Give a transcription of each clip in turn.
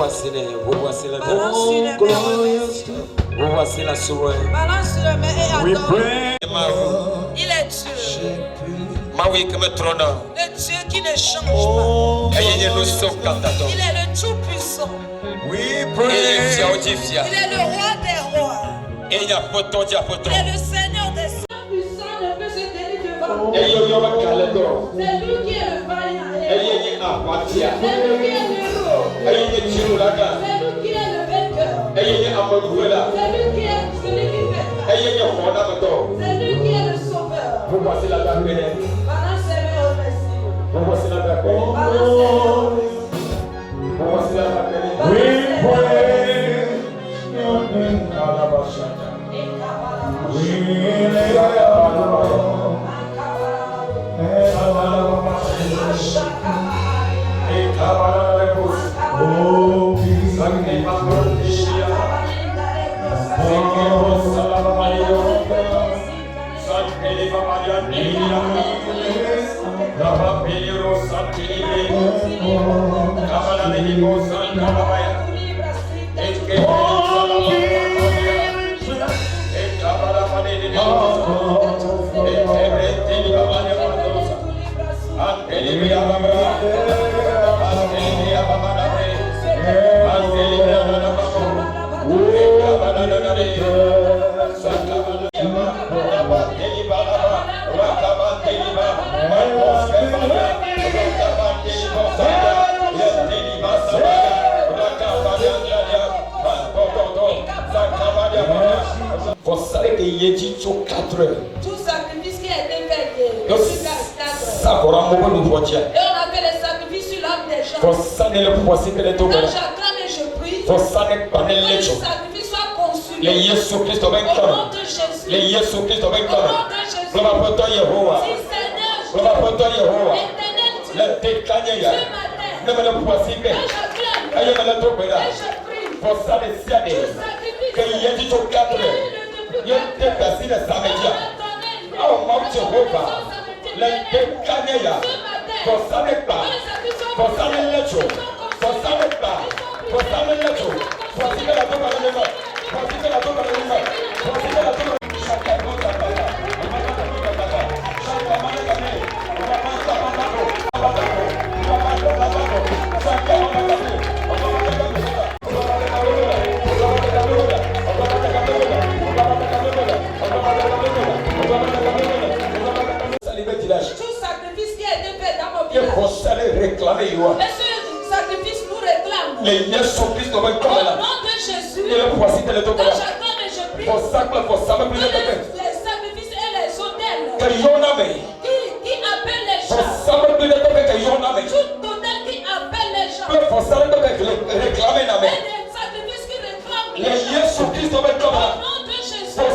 voici les Balance sur les mains, remercie. vous voici la sourire. Balance sur les mains et adore. Il est Dieu. Le Dieu qui ne change pas. Il est le Tout-Puissant. Il est le Roi des rois. Il est le Seigneur des seigneurs. Puissant ne peut se tenir devant. C'est lui qui est le vaillant. C'est lui qui est le héros. C'est lui qui est le vainqueur. C'est lui qui est celui qui fait. C'est lui qui est le sauveur. Balance les mains, remercie. Balance les mains, tout sacrifice qui a été fait sur 4 heures. Et on a fait les sacrifices sur l'âme des gens. Quand j'acclame et je prie, que le sacrifice soit consumé. Au nom de Jésus. Au nom de Jésus. Si Seigneur, l'éternel Dieu, ce matin, quand j'acclame et je prie, tout sacrifice qui est fait dans mon village. Et ce sacrifice nous réclame. Au nom de Jésus, quand j'acclame et je prie, les sacrifices et les autels qui appellent les gens, tout autel qui appelle les gens, et des sacrifices qui réclament les gens, au nom de Jésus, que le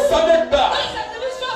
sacrifice soit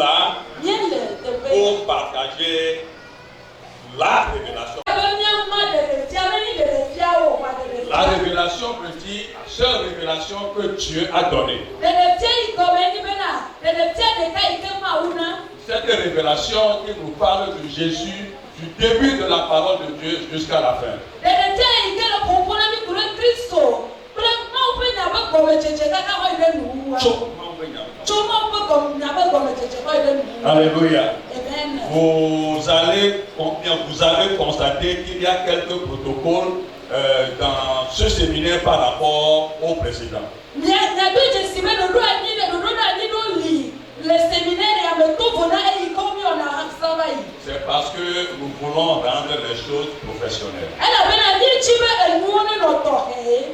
là pour partager la révélation. La révélation veut dire la seule révélation que Dieu a donnée. Cette révélation qui nous parle de Jésus du début de la parole de Dieu jusqu'à la fin. Alléluia. Vous allez constater qu'il y a quelques protocoles dans ce séminaire par rapport au président. C'est parce que nous voulons rendre les choses professionnelles.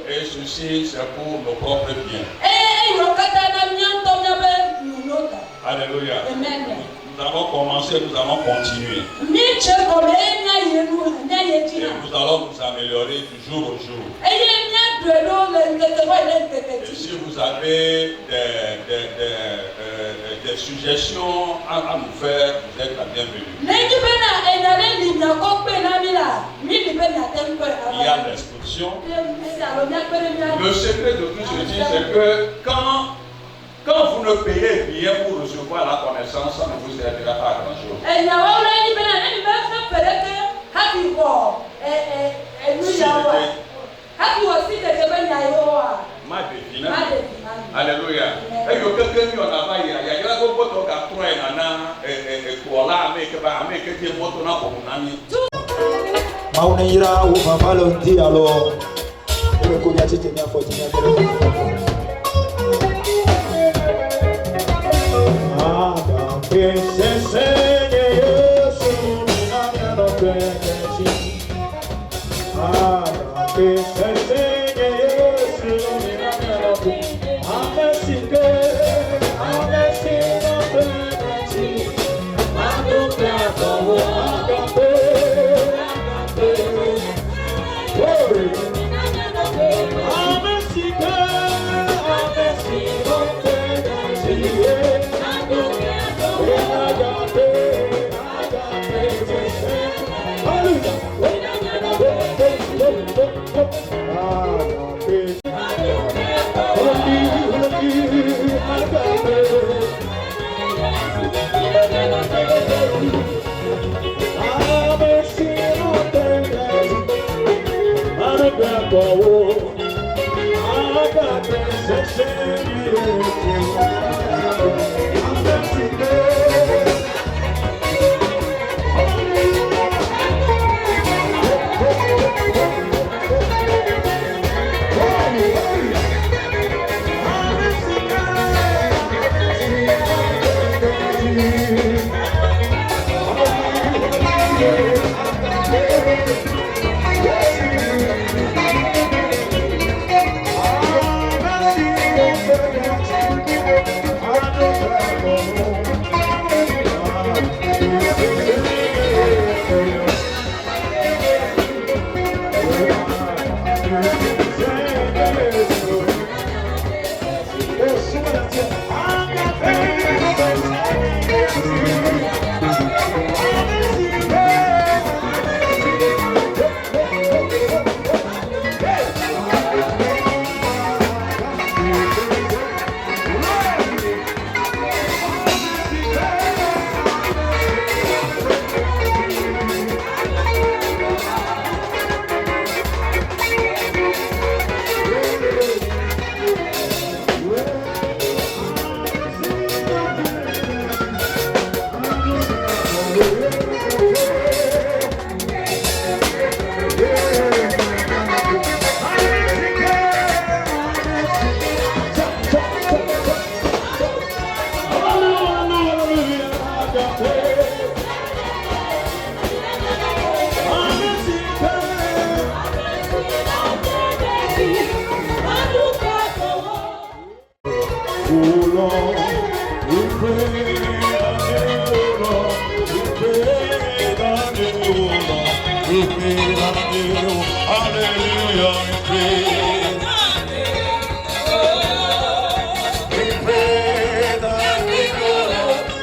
Et ceci, c'est pour nos propres biens. Alléluia. Nous allons commencer, nous allons continuer. Et nous allons nous améliorer du jour au jour. Et si vous avez des suggestions à nous faire, vous êtes la bienvenue. Il y a l'instruction. Le secret de tout ceci, c'est que quand vous ne payez rien pour recevoir la connaissance, ça ne vous servira pas à grand chose. Alléluia. Et que quelqu'un qui en a pas, il y a beaucoup de gens qui ont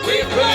We pray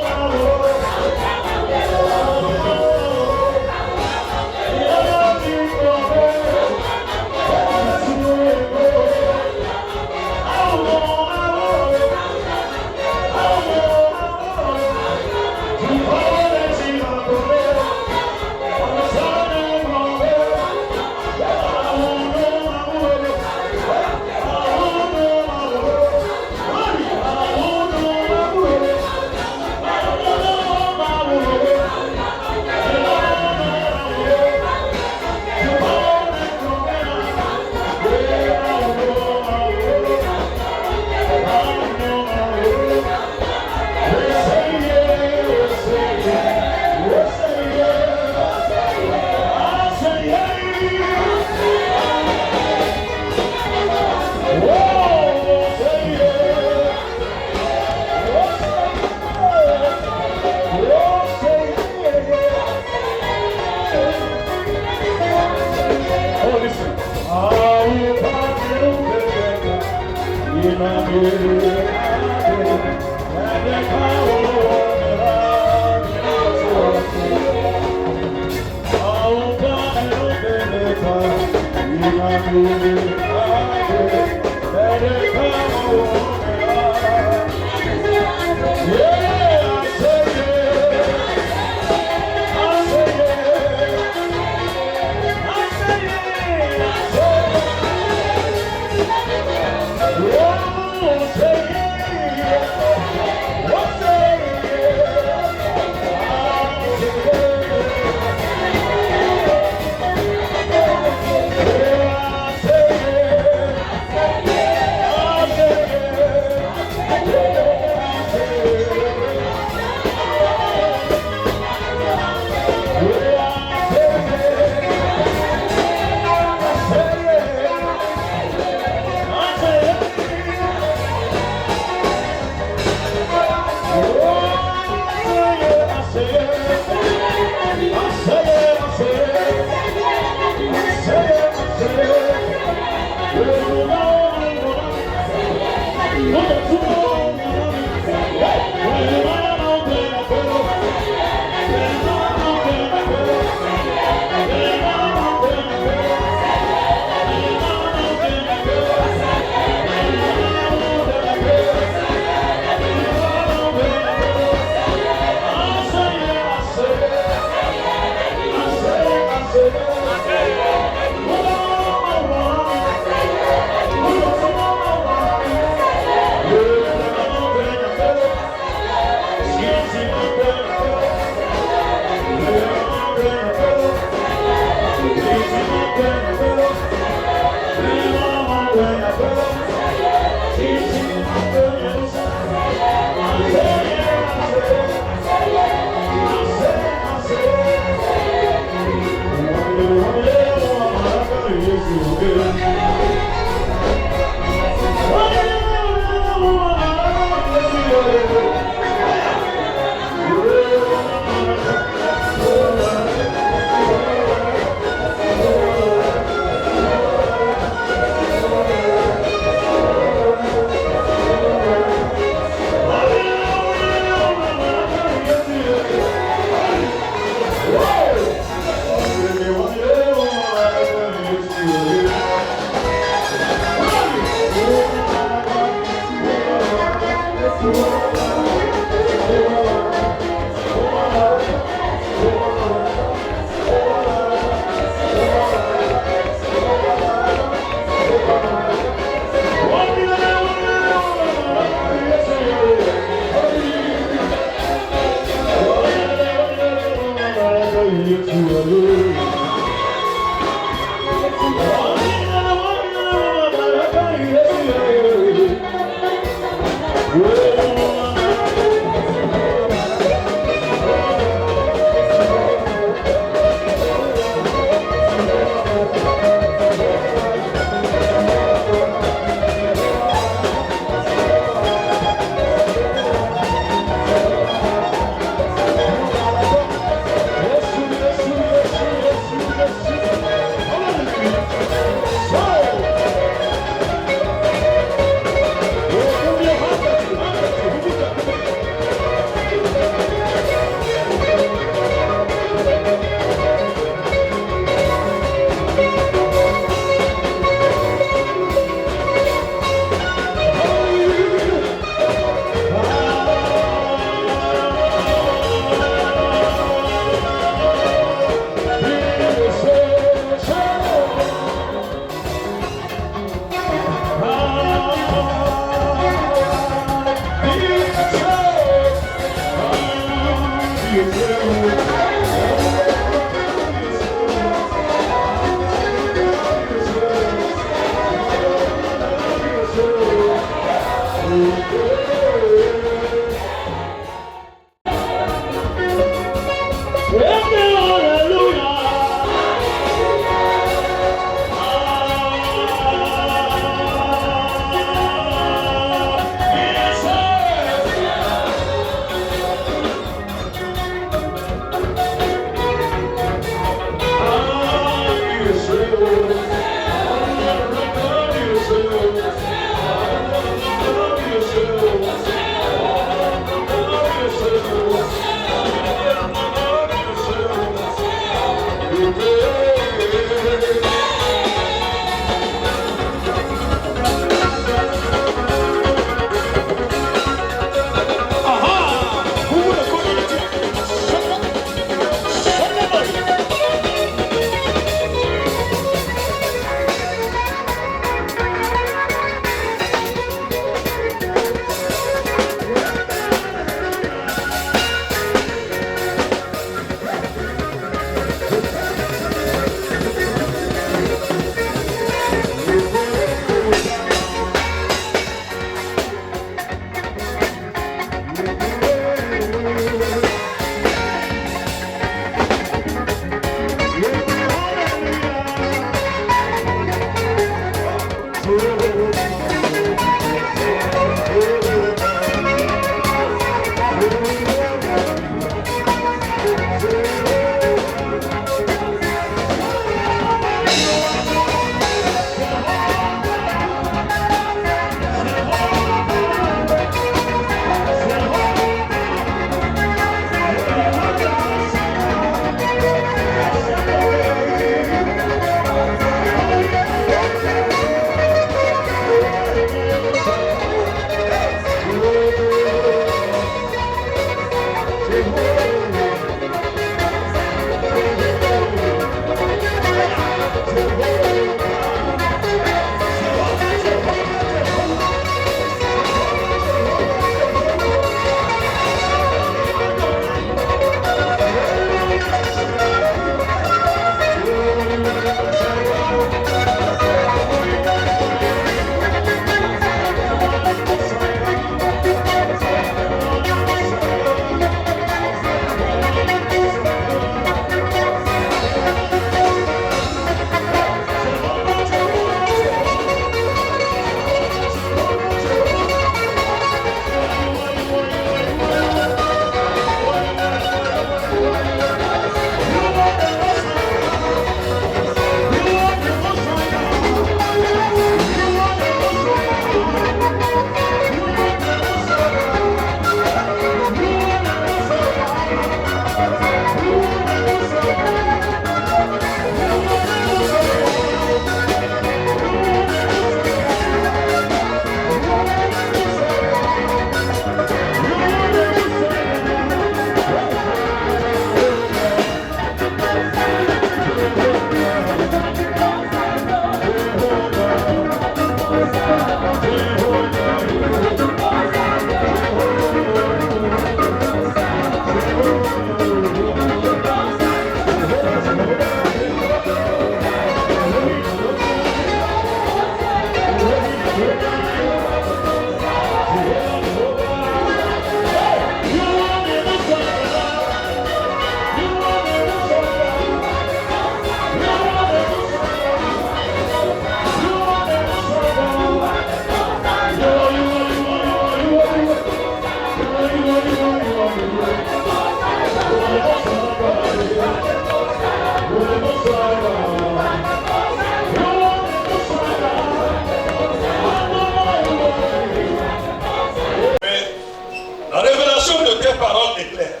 Ces paroles éclairent.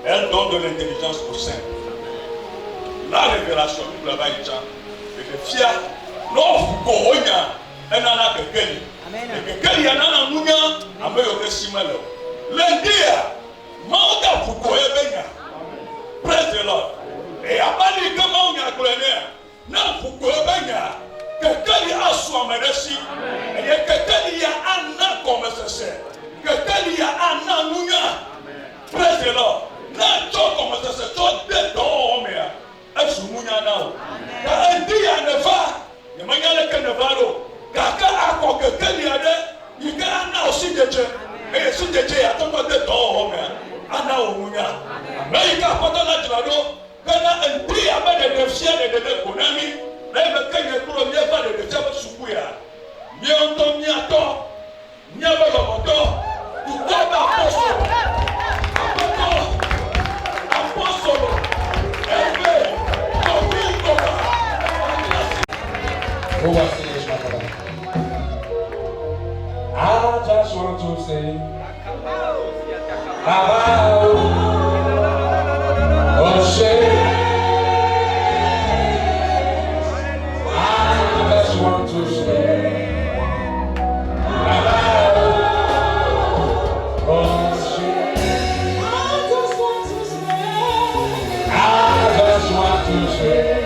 Elles donnent de l'intelligence au sein. La révélation, nous l'avons dit, et que fier, non, Koronia, et nana Kekeli. Et Kekeli, et nana Mounia, a meilleur que Simelo. L'india, Manda Fouko et Benya. Praise the Lord. Et à Bali, comment on y a gouverné, non, Fouko et Benya. Kekeli a soi merci. Et Kekeli a un an comme ça. Kekeli a un an Mounia. Praise the Lord. Na cho como se cho de do me a su munya na o ka ndi ya ne fa ne manya le ka ne va ro ka ka akọ keke ni ade yi ka na o si jeje e si jeje ya to de do me ana o munya na yi ka foto na jira ro ka na ndi ya ba de fia de konami na e be ka ye kuro mi fa de cha ba suku ya mi on to mi ato mi ba lo to tu ko ba poso I just want to say, Baba, oh shit. I just want to say, Baba, oh shit. I just want to say, I just want to say.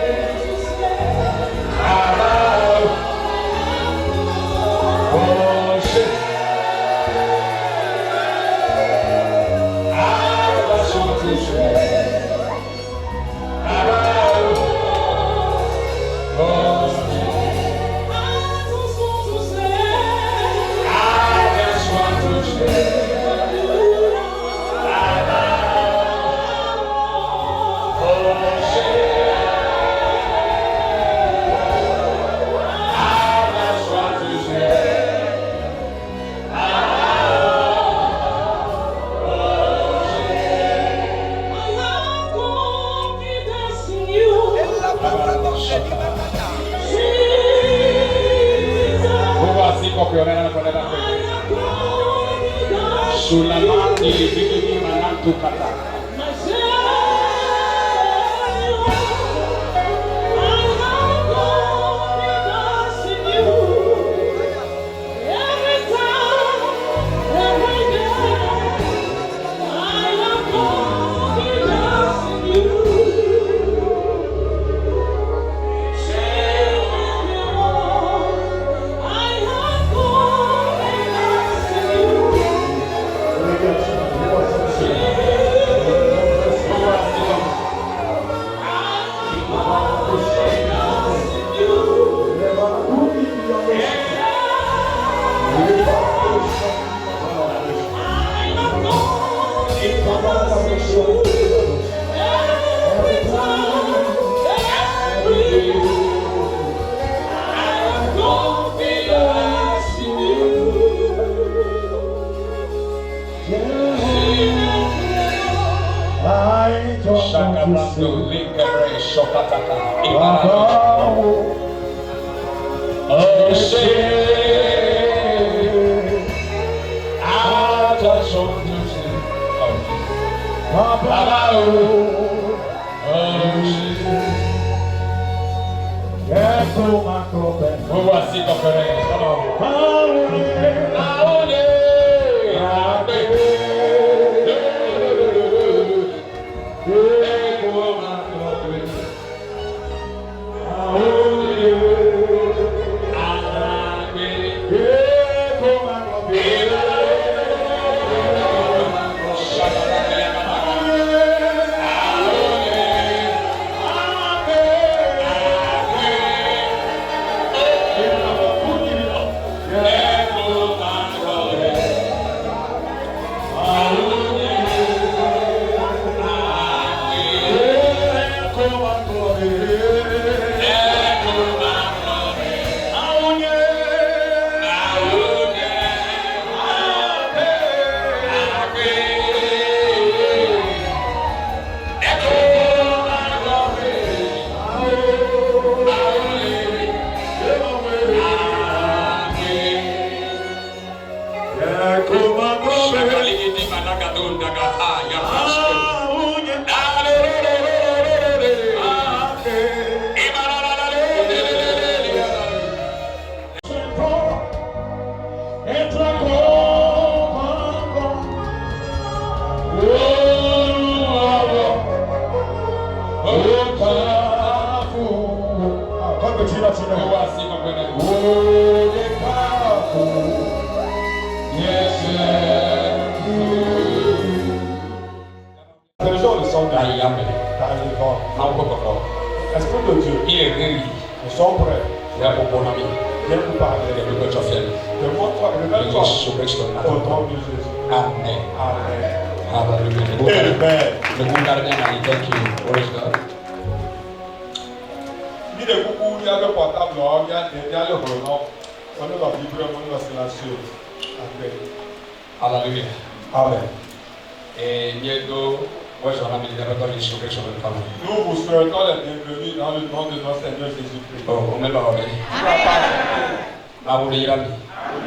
Sulamati bikini manantu kata. puissant de Là, il y a dans les vents. Esprit de Dieu, Il est réuni. nous sommes prêts. Il y a beaucoup d'amis. Viens nous parler. Demande-toi, révèle-toi au nom de Jésus. Amen. Amen. Hallelujah. Amen. Le monde gardien, thank you. Praise God. Il y a beaucoup de portables, il y a le volant. On va vibrer, on va silencieux. Amen. Hallelujah. Amen. Et bientôt, moi je vais ramener des regards sur quelque chose de famille. Nous vous souhaitons la bienvenue dans le nom de notre Seigneur Jésus-Christ. Oh, on met pas en ligne.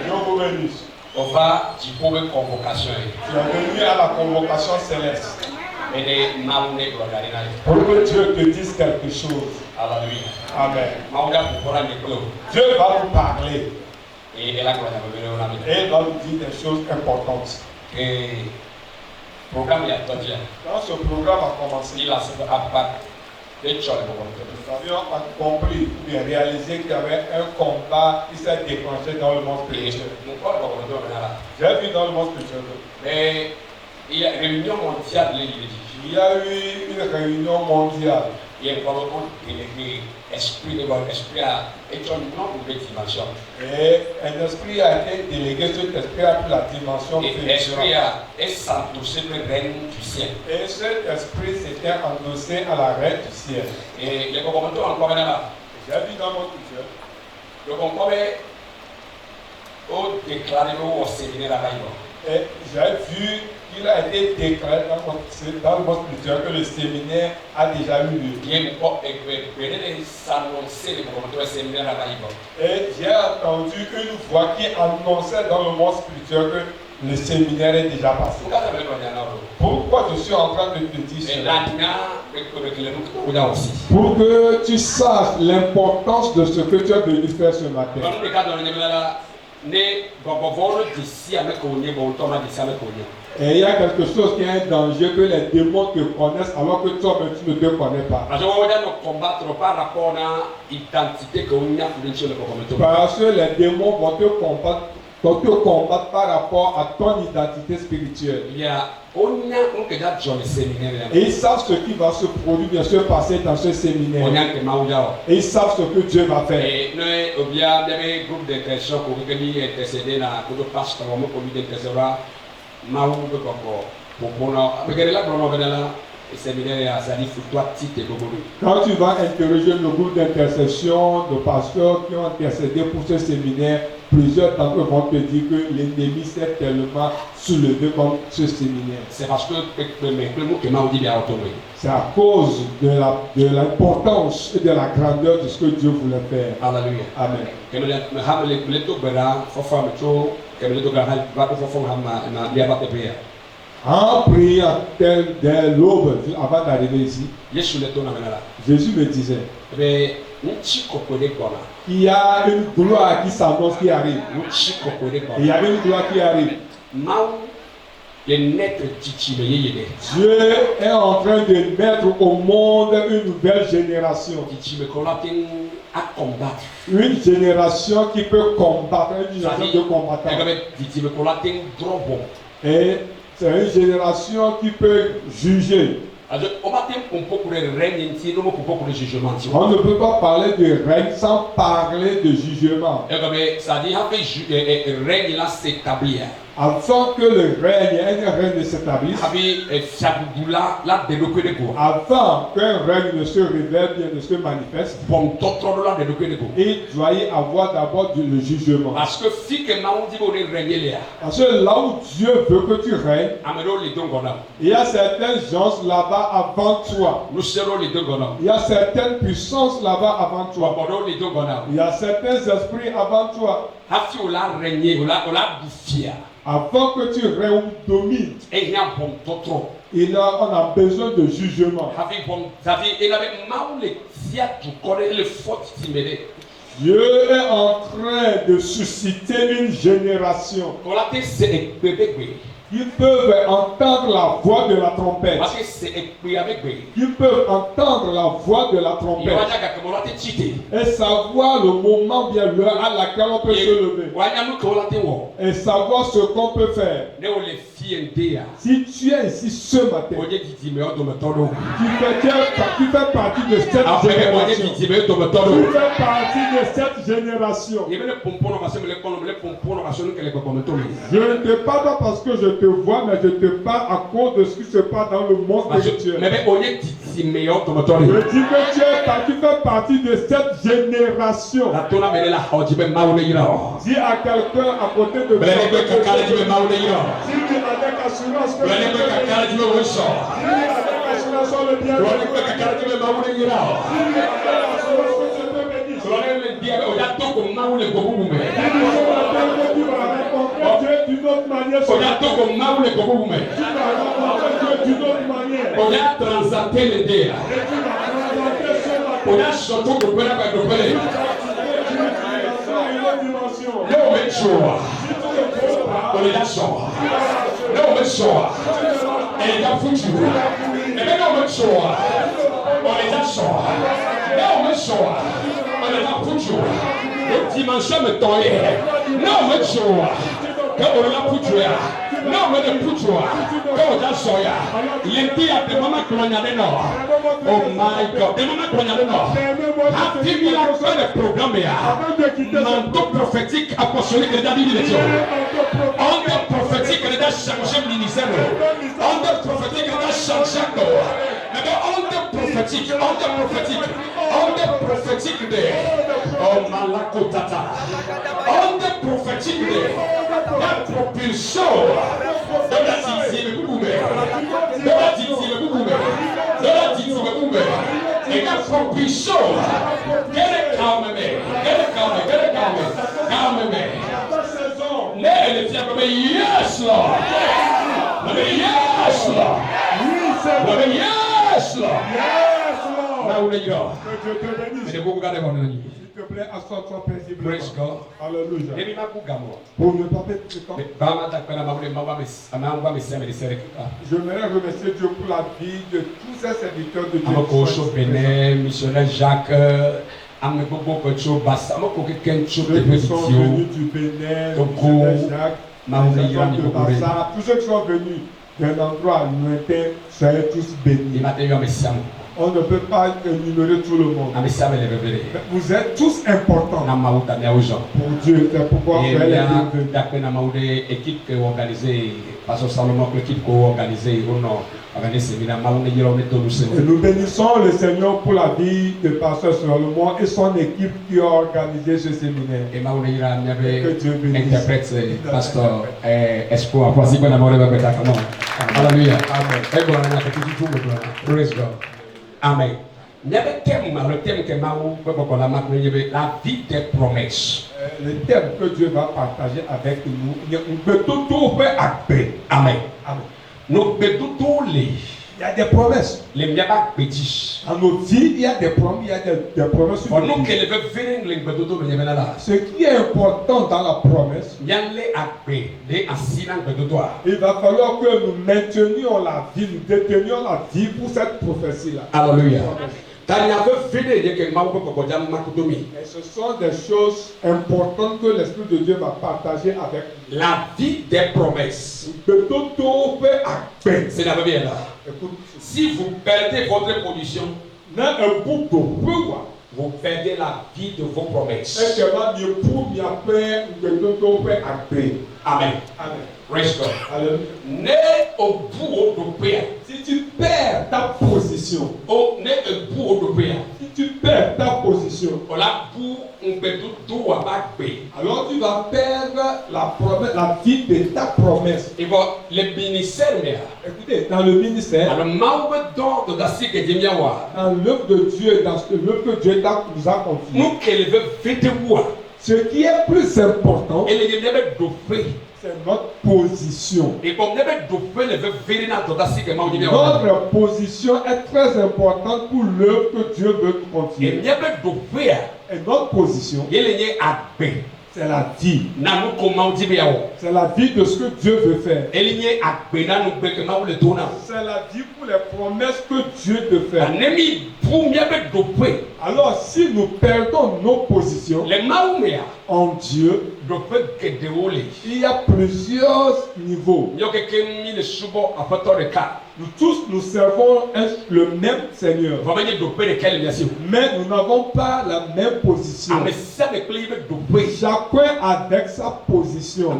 Dieu vous bénisse. On va dire pour une convocation. Tu es venu à la convocation céleste. Et des maoulés pour regarder là. Pour que Dieu te dise quelque chose. Alléluia. Amen. Maoulé pour prendre les clous. Dieu va vous parler. Et elle a quoi d'abord on a mis. Et il va vous dire des choses importantes. Et programme il y a tout déjà. Quand ce programme a commencé, Il a ce pas des choses pour nous avions compris ou bien réalisé qu'il y avait un combat qui s'est déclenché dans le monde spirituel. Mon corps va revenir là. J'ai vu dans le monde spirituel. Mais il y a une réunion mondiale de l'Église. Il y a eu une réunion mondiale. Il y a un gouvernement délégué, esprit de bon esprit à être une nouvelle dimension. Et un esprit a été délégué, cet esprit a pris la dimension Et l'esprit a s'endossé le règne du ciel. Et cet esprit s'était endossé à la reine du ciel. Et les gouvernements encore là. J'ai vu dans mon culture. Le gouvernement a déclaré au séminaire à Baïbo. Et j'ai vu qu'il a été déclaré dans le monde spirituel que le séminaire a déjà eu lieu. Il y a une s'annoncer le gouvernement séminaire à Baïbo. Et j'ai entendu une voix qui annonçait dans le monde spirituel que le séminaire est déjà passé. Pourquoi je suis en train de te dire cela? Pour que tu saches l'importance de ce que tu es venu faire ce matin. Et il y a quelque chose qui est un danger que les démons te connaissent alors que toi-même tu ne te connais pas. Parce que les démons vont te combattre par rapport à ton identité spirituelle. Et ils savent ce qui va se produire, bien se passer dans ce séminaire. Et ils savent ce que Dieu va faire. Quand tu vas interroger le groupe d'intercession de pasteurs qui ont intercédé pour ce séminaire, plusieurs d'entre eux vont te dire que l'ennemi s'est tellement soulevé contre ce séminaire. C'est parce que c'est à cause de l'importance et de la grandeur de ce que Dieu voulait faire. Alléluia. Amen. En priant dès l'aube, avant d'arriver ici, Jésus me disait il y a une gloire qui s'annonce, qui arrive. Il y a une gloire qui arrive. Dieu est en train de mettre au monde une nouvelle génération. Une génération qui peut combattre, une génération de combattants. Et c'est une génération qui peut juger. On ne peut pas parler de règne sans parler de jugement. Afin que le règne s'établisse, avant qu'un règne ne se révèle bien, ne se manifeste, il doit y avoir d'abord le jugement. Parce que là où Dieu veut que tu règnes, il y a certaines gens là-bas avant toi. Il y a certaines puissances là-bas avant toi. Il y a certains esprits avant toi. Avant que tu règnes ou domines, on a besoin de jugement. Dieu est en train de susciter une génération. Ils peuvent entendre la voix de la trompette. Ils peuvent entendre la voix de la trompette. Et savoir le moment bien l'heure à laquelle on peut se lever. Et savoir ce qu'on peut faire. Si tu es ici ce matin, tu fais partie de cette génération. Tu fais partie de cette génération. Je ne te parle pas parce que je te vois, mais je te parle à cause de ce qui se passe dans le monde spirituel. Je dis que tu fais partie de cette génération. Dis à quelqu'un à côté de toi. Si tu as avec assurance que tu d'une autre manière, dimension me toye. No me choa. Quand on l'a foutu, non me de foutu. Quand on a soya, l'enti a de maman clognade no. Oh my God, de maman clognade no. Happy miracle de programme ya. Manteau prophétique apostolique de David de Dieu. Onde prophétique de changer ministère. Onde prophétique de changer quoi. Onde prophétique, onde prophétique de oh malakotata. Onde prophétique de la propulsion de la dixième bouboume. Et la propulsion. Get it calme. Elle est fière comme yes Lord. Yes Lord. Yes Lord. S'il te plaît, assois-toi paisiblement. Praise God. Alléluia. Pour ne pas perdre de temps, j'aimerais remercier Dieu pour la vie de tous ces serviteurs de Dieu. Missionnaire Jacques, Ceux qui sont venus du Bénin, missionnaire Jacques, tous ceux qui sont venus d'un endroit lointain, soyez tous bénis. On ne peut pas énumérer tout le monde. Vous êtes tous importants pour Dieu. C'est pourquoi vous êtes l'équipe qui est organisée, Pasteur Salomon, l'équipe qui est organisée, et nous bénissons le Seigneur pour la vie de Pasteur Salomon et son équipe qui a organisé ce séminaire. Que Dieu bénisse. Interprète Pasteur Espoir. Alléluia. Praise God. Amen. Le thème que la vie des promesses. Le thème que Dieu va partager avec nous, Amen. Amen. Nous il y a des promesses. Les dans nos vies, il y a des promesses. Il y a des promesses. Ce qui est important dans la promesse, il va falloir que nous maintenions la vie, nous détenions la vie pour cette prophétie-là. Alléluia. Et ce sont des choses importantes que l'Esprit de Dieu va partager avec nous. La vie des promesses. C'est la première là. Si vous perdez votre position, vous perdez la vie de vos promesses. Amen. Praise God. Né au bout de prière. Si tu perds ta position, si tu perds ta position, alors tu vas perdre la promesse, la vie de ta promesse. Et bon, le ministère, écoutez, dans le ministère, dans l'œuvre de Dieu, dans l'œuvre que Dieu nous a confiée, ce qui est plus important, c'est notre position. Notre position est très importante pour l'œuvre que Dieu veut nous confier. Et notre position, c'est la vie. C'est la vie de ce que Dieu veut faire. C'est la vie pour les promesses que Dieu veut faire. Alors si nous perdons nos positions, en Dieu, il y a plusieurs niveaux. Nous tous, nous servons le même Seigneur. Mais nous n'avons pas la même position. Chacun avec sa position.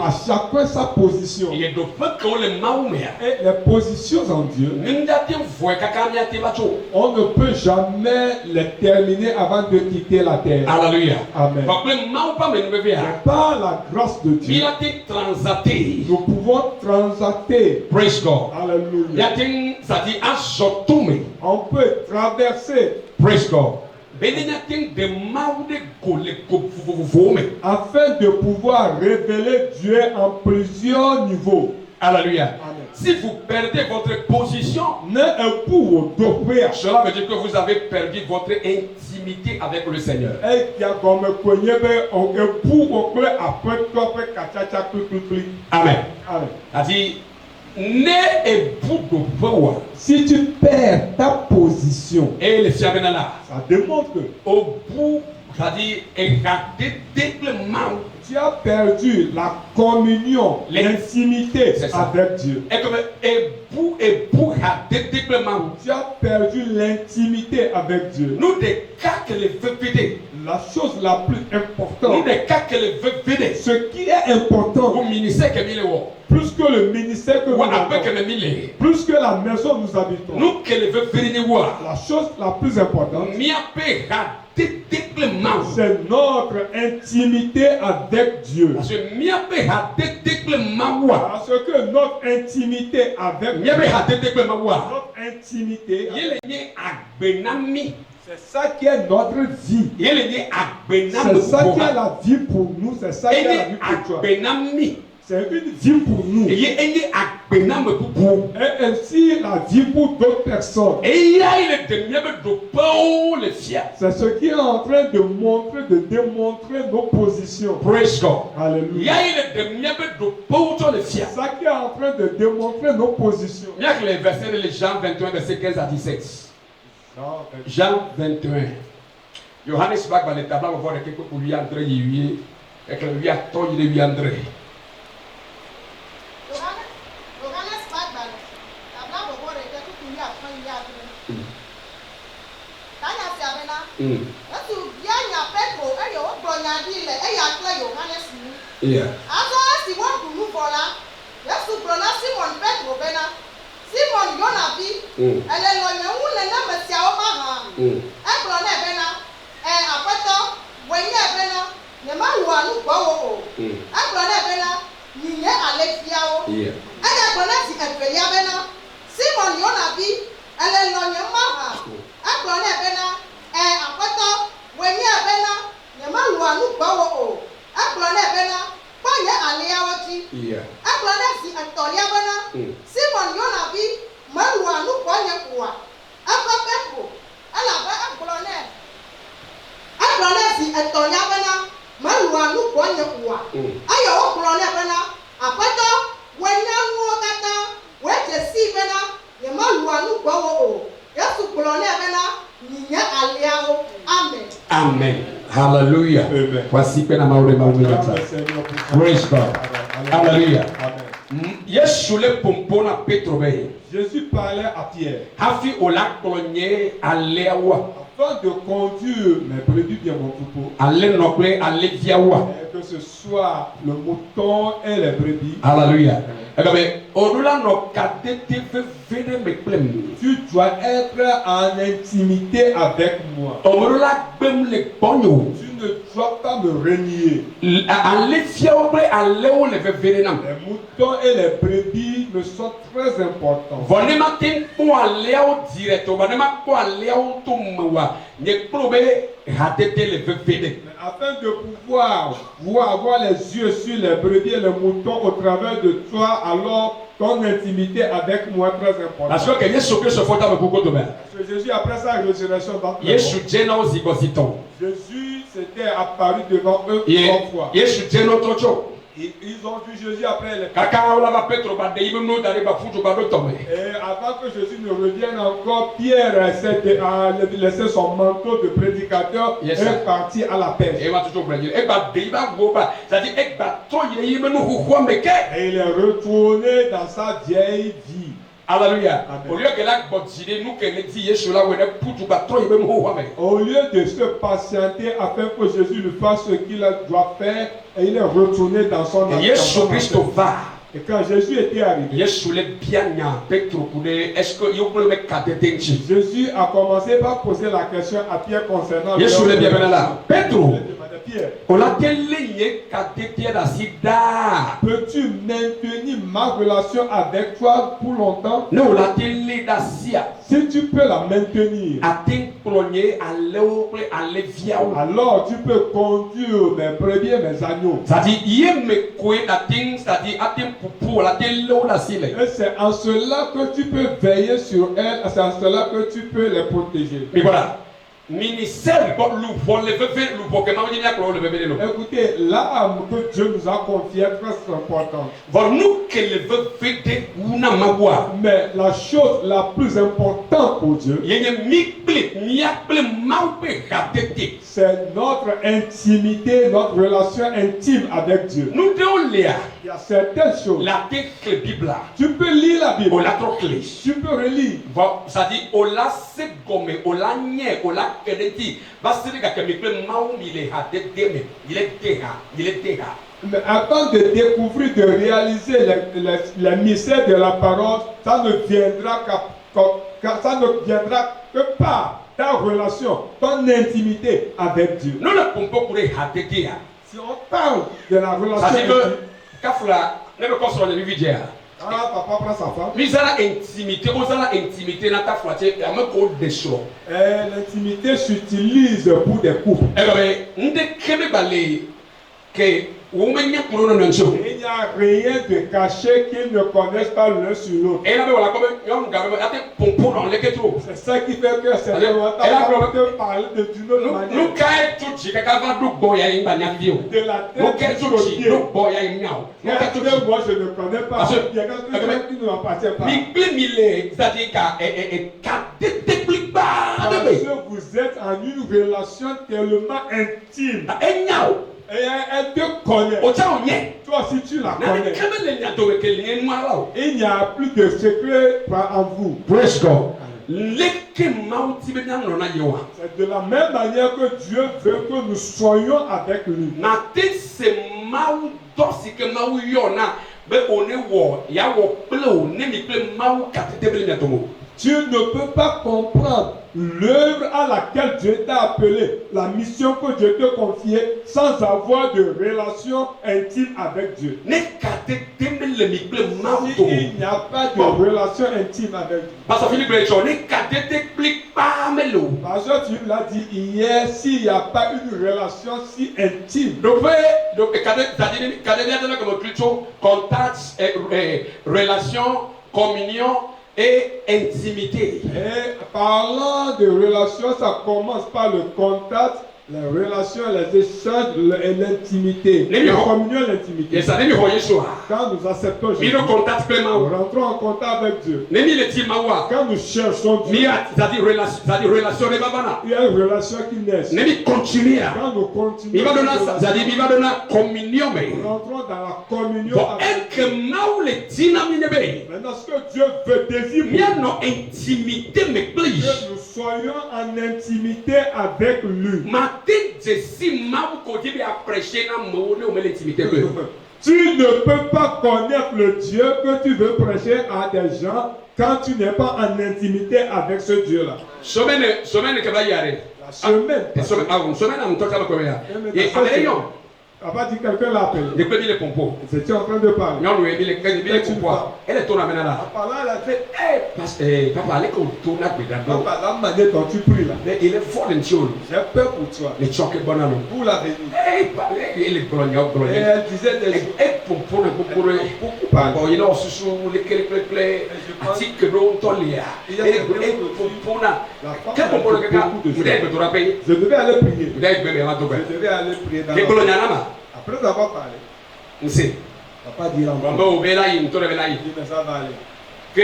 À chacun sa position. Et les positions en Dieu, on ne peut jamais les terminer avant de quitter la terre. Alléluia. Amen. Par la grâce de Dieu, nous pouvons transater. Praise God. Alléluia. On peut traverser. Praise God. Afin de pouvoir révéler Dieu en plusieurs niveaux. Alléluia. Amen. Si vous perdez votre position, cela veut dire que vous avez perdu votre intimité avec le Seigneur. Amen. Si tu perds ta position, ça démontre que au bout, tu as perdu la communion, l'intimité avec Dieu. Tu as perdu l'intimité avec Dieu. La chose la plus importante, ce qui est important, plus que le ministère que nous avons, plus que la maison où nous habitons, la chose la plus importante, c'est notre intimité avec Dieu. Parce que notre intimité avec Dieu, notre intimité, c'est ça qui est notre vie. C'est ça qui est la vie pour nous. C'est ça qui est la vie pour toi. C'est une vie pour nous. Et ainsi la vie pour d'autres personnes. C'est ce qui est en train de montrer, de démontrer nos positions. Praise God. Alléluia. C'est ça qui est en train de démontrer nos positions. Les versets de Jean 21, verset 15 à 17. Jean 21. Johannes Bach va le tableau voir quelque chose pour lui André et que lui a toi il lui André. Johannes Bach va tableau voir quelque chose pour lui a toi il André. Tanya Siabena. Est-ce que bien y a Pedro et yo Bonyadile et y a Claire Johannes ni. Yeah. Alors si vous nous voilà, est-ce que Brona Simon Pedro bena. Simon Yonabi, elle est loin où les noms de Siaoma. Un pronet bena, un apato, voyez bena, ne m'a ouanou bao. Un pronet bena, n'y est Alexiao. Un pronet si elle fait bena. Simon Yonabi, elle est loin maha. Un pronet bena, un apato, voyez bena, ne m'a ouanou bao. Un pronet bena. Un pronet si elle tolia bena. Simon Yonabi, Malouanou, Poignacoua, un papéco, elle avait un pronet. Un pronet si elle tolia bena, Malouanou, Poignacoua. Ayo, pronet bena, après tout, Wenyanou, Kata, Wetesi bena, et Malouanou, Bao, Yasu pronet bena, Nia Aliao, Amen. Amen. Hallelujah. Voici que praise God. Hallelujah. Jésus parlait à Pierre. Afin de conduire mes brebis bien mon troupeau. Que ce soit le mouton et les brebis. Hallelujah. Tu dois être en intimité avec moi. Tu ne dois pas me renier. Les moutons et les brebis me sont très importants. Afin de pouvoir avoir les yeux sur les brebis et les moutons au travers de toi, alors ton intimité avec moi est très importante. Parce que Jésus, après sa résurrection, Jésus s'était apparu devant eux 3 fois. Ils ont vu Jésus après les... Kaka olava Petro ba de ibe no dare ba futu ba do tome. Et avant que Jésus ne revienne encore, Pierre a laissé son manteau de prédicateur et est parti à la pêche. E wa tutu branje e ba de ba go ba, c'est-à-dire e ba to ye ibe no huwa meke. Et il est retourné dans sa vieille vie. Alléluia. Au lieu que la botine nous que les dit Yesu la wene putu ba to ibe no huwa me. Au lieu de se patienter afin que Jésus lui fasse ce qu'il doit faire, et il est retourné dans son ancien. Yesu Christo va. Et quand Jésus était arrivé, Yesu le bien nya Petro kude est-ce que yo peut me kadetenchi. Jésus a commencé par poser la question à Pierre concernant Yesu le bien là. Petro. Pierre, peux-tu maintenir ma relation avec toi pour longtemps? Si tu peux la maintenir, alors tu peux conduire mes brebis et mes agneaux. Et c'est en cela que tu peux veiller sur elles, c'est en cela que tu peux les protéger. Mais voilà. Ministère écoutez, l'âme que Dieu nous a confiée est très importante. Mais la chose la plus importante pour Dieu, c'est notre intimité, notre relation intime avec Dieu. Il y a certaines choses. Tu peux lire la Bible. Tu peux relire. Mais avant de découvrir, de réaliser les mystères de la parole, ça ne viendra que par ta relation, ton intimité avec Dieu. Si on parle de la relation intime, ah, papa prend sa femme. L'intimité s'utilise pour des couples. Il n'y a rien de caché qu'ils ne connaissent pas l'un sur l'autre. C'est ça qui fait que c'est de parler d'une autre manière. De la tête jusqu'aux pieds. Moi je ne connais pas. Il y a quelqu'un qui ne m'appartient pas. Parce que vous êtes en une relation tellement intime. Et elle te connaît. Toi aussi tu la connais. Il n'y a plus de secret en vous. Praise God. C'est de la même manière que Dieu veut que nous soyons avec lui. Tu ne peux pas comprendre l'œuvre à laquelle Dieu t'a appelé, la mission que Dieu t'a confiée, sans avoir de relation intime avec Dieu. Il n'y a pas de relation intime avec Dieu. Parce que tu l'as dit hier, s'il n'y a pas une relation si intime. Relation, communion et intimité. Et parlant de relations, ça commence par le contact, les relations, les échanges et l'intimité. La communion et l'intimité. Quand nous acceptons Jésus, nous rentrons en contact avec Dieu. Quand nous cherchons Dieu, il y a une relation qui naît. Quand nous continuons, nous rentrons dans la communion avec Dieu. Maintenant, ce que Dieu veut désire que nous soyons en intimité avec lui. Tu ne peux pas connaître le Dieu que tu veux prêcher à des gens quand tu n'es pas en intimité avec ce Dieu-là. La semaine. Papa dit quelqu'un l'a appelé. J'étais en train de parler. Elle a fait papa, la manière dont tu pries là. J'ai peur pour toi. Pour l'avenir. Et elle disait des je devais aller prier. Après avoir parlé, Nse. Papa dit Bamba l'enfant. obela yi mto rebela yi. Il dit, mais ça va aller. Que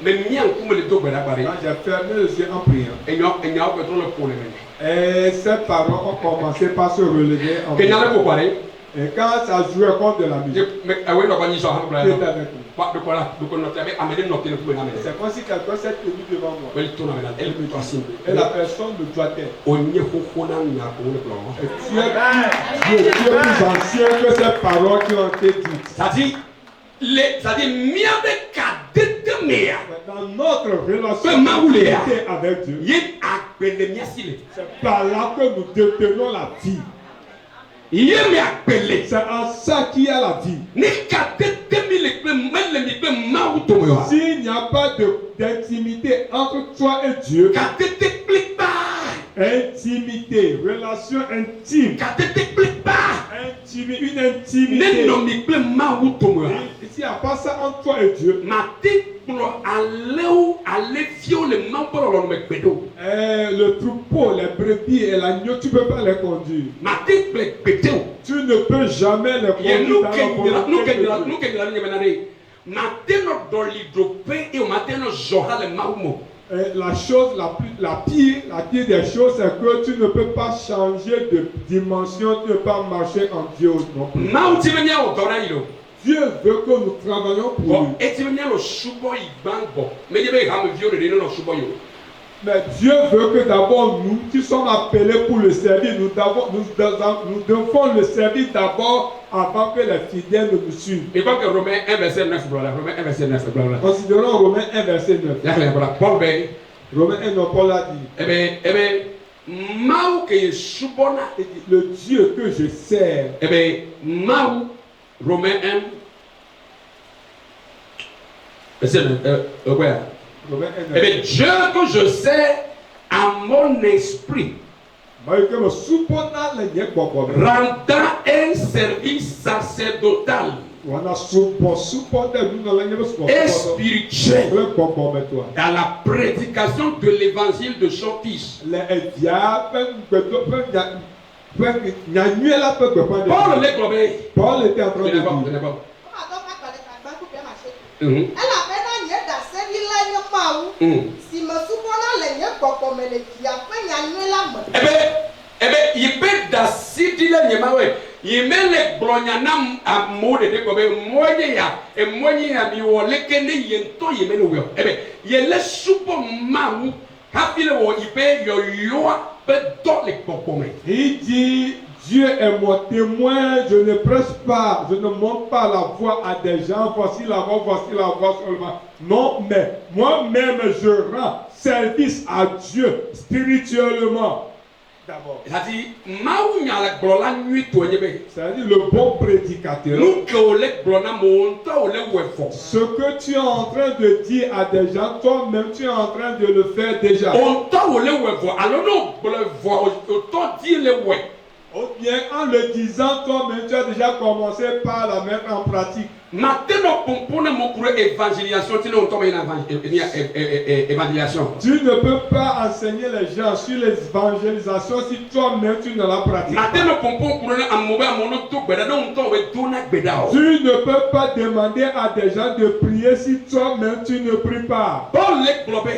me mia nkume le do gbeda gbare. Quand j'ai fermé les yeux en priant, Enya o petro le pole mene. et ces parents ont commencé par se relever en Que nyale ko kware. Et quand ça jouait contre de la musique, Me awe no kwani so ha qui était bra. avec nous. Ba de kwala, de ko no tabe amede no tele kuma na mene. C'est comme si quelqu'un s'est tenu devant moi. Wel to na mena, el me to asim. Et la personne me doigtait. Onye koko na nya ko le plan. Et tu es plus ancien que ces paroles qui ont été dites. C'est-à-dire mia be kadete mea. Dans notre relation avec Dieu, Ye akbele mia sile. c'est par là que nous détenons la vie. Ye me akbele. C'est en ça qu'il y a la vie. Ni kadete mi le pe mele mi pe ma uto yo. S'il n'y a pas d'intimité entre toi et Dieu, Kadete click ba. intimité, relation intime, Kadete click ba. une intimité. Ne no mi pe ma uto yo. Et s'il n'y a pas ça entre toi et Dieu, Ma te pro aleo ale fio le mambo lo me pedo. le troupeau, les brebis et l'agneau, tu ne peux pas les conduire. Ma te ple peteo. Tu ne peux jamais les Ye conduire. nu dans la ke volonté de nu Dieu. ke la menare. Ma te no doli drope e o ma te no joha le maumo. La chose la pire des choses, c'est que tu ne peux pas changer de dimension, tu ne peux pas marcher en Dieu non plus. Mau ti venia o dora ilo. Dieu veut que nous travaillions pour lui. Bon, et ti venia lo shubo igbango. Me ye be ha me vio de no shubo yo. Mais Dieu veut que d'abord nous, qui sommes appelés pour le servir, nous devons le servir d'abord avant que les fidèles ne nous suivent. Et comme que Romains 1 verset 9 brother, Romains 1 verset 9 brother. Considérons Romains 1 verset 9. Ya kle brother, Paul be Romains 1, non, Paul a dit. ebe mau ke shubo na Il dit, le Dieu que je sers, ebe mau Romains 1 verset 9 Romains 1, 9. Eh bien, Dieu que je sais à mon esprit, rendant un service sacerdotal et spirituel dans la prédication de l'évangile de son Fils. Paul l'a globé. Paul était en train de dire. Eh bien, il peut d'assidu la nyamawe. Il met les blonyanam à mot de découvrir moyen et moyen à mi ou les kende yento il met le web. Eh bien, il est super mamou. Happy le wo il peut yo peut dans les popomé. Il dit, Dieu est mon témoin, je ne presse pas, je ne montre pas la voix à des gens, voici la voix seulement. Non, mais moi-même je rends service à Dieu spirituellement. D'abord. C'est-à-dire, maou nyala glola nuit to nyebe. C'est-à-dire le bon prédicateur. Nous que on les glona monta on les wefo. Ce que tu es en train de dire à des gens, toi-même tu es en train de le faire déjà. On ta on les wefo. Alors nous le voir autant dire les we. Ou bien en le disant toi-même tu as déjà commencé par la mettre en pratique. Maintenant pompona mon cours évangélisation tu n'ont pas évangélisation. Tu ne peux pas enseigner les gens sur l'évangélisation si toi-même tu ne la pratiques pas. Maintenant pompon cours na amoba mono to gbeda don to we to na gbeda o. Tu ne peux pas demander à des gens de prier si toi-même tu ne pries pas. Paul le globé.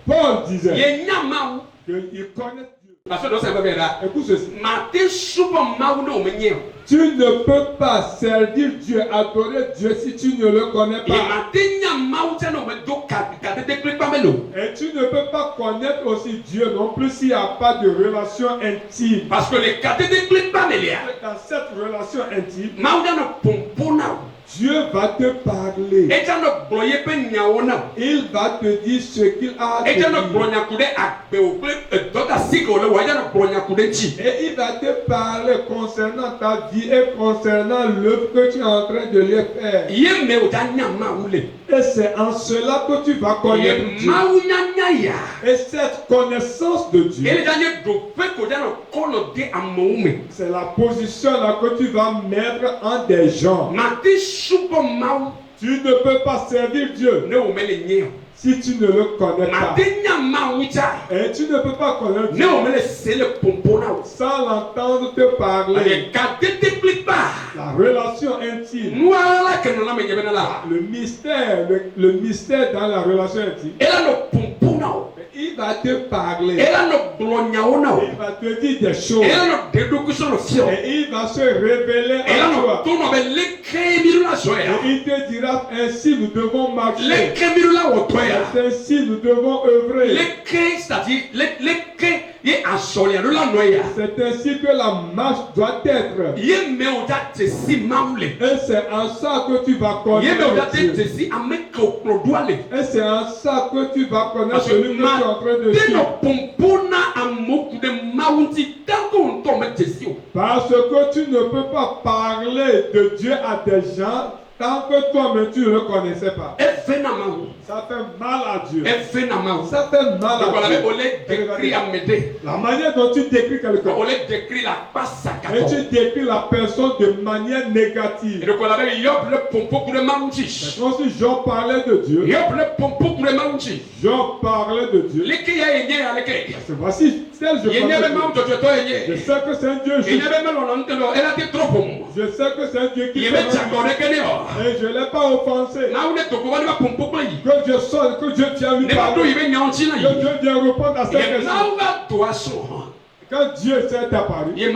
Paul disait Ye nyama qu'il connaît Dieu. parce que ça va bien. Écoute ceci. Matin souvent maou no menye. Tu ne peux pas servir Dieu, adorer Dieu si tu ne le connais Et pas. matin nyama ou no me do ka de clip pas melo. Et tu ne peux pas connaître aussi Dieu non plus s'il n'y a pas de relation intime. Parce que les cadets de clip pas melia. Dans cette relation intime, Maou no pompona. Dieu va te parler. Et ça no bloyer pe nyaona. Il va te dire ce qu'il a à te Et ça no dire. blonya kude akbe o clip tota siko le wa ya no blonya kude chi. Et il va te parler concernant ta vie et concernant l'œuvre que tu es en train de lui faire. Ye me o ta nyama ule. Et c'est en cela que tu vas connaître Ye Dieu. maou nya ya. Et cette connaissance de Dieu, Et les derniers do pe ko ja no kono de amoume. c'est la position là que tu vas mettre en des gens. Mati supo maou Tu ne peux pas servir Dieu ne o mele nye. si tu ne le connais pas. Mati nya maou Et tu ne peux pas connaître Dieu sans l'entendre te parler. La relation intime. Le mystère dans la relation intime. Il va te parler. Il va te dire des choses. Et il va se révéler à toi. Et il te dira ainsi nous devons marcher. Ainsi nous devons œuvrer. C'est ainsi que la marche doit être. Et c'est en ça que tu vas connaître Dieu. Et c'est en ça que tu vas connaître celui que tu es en train de suivre. Parce que tu ne peux pas parler de Dieu à des gens tant que toi-même tu ne le connaissais pas. Ça fait mal à Dieu. Ça fait mal à Dieu. La manière dont tu décris quelqu'un. Et tu décris la personne de manière négative. C'est comme si Job parlait de Dieu. Job parlait de Dieu. Voici, je sais que c'est un Dieu juste. Je sais que c'est un Dieu qui et je ne l'ai pas offensé. Que Dieu sonne, que Dieu vient lui parler. Que Dieu vient répondre à cette question. Quand Dieu s'est apparu, et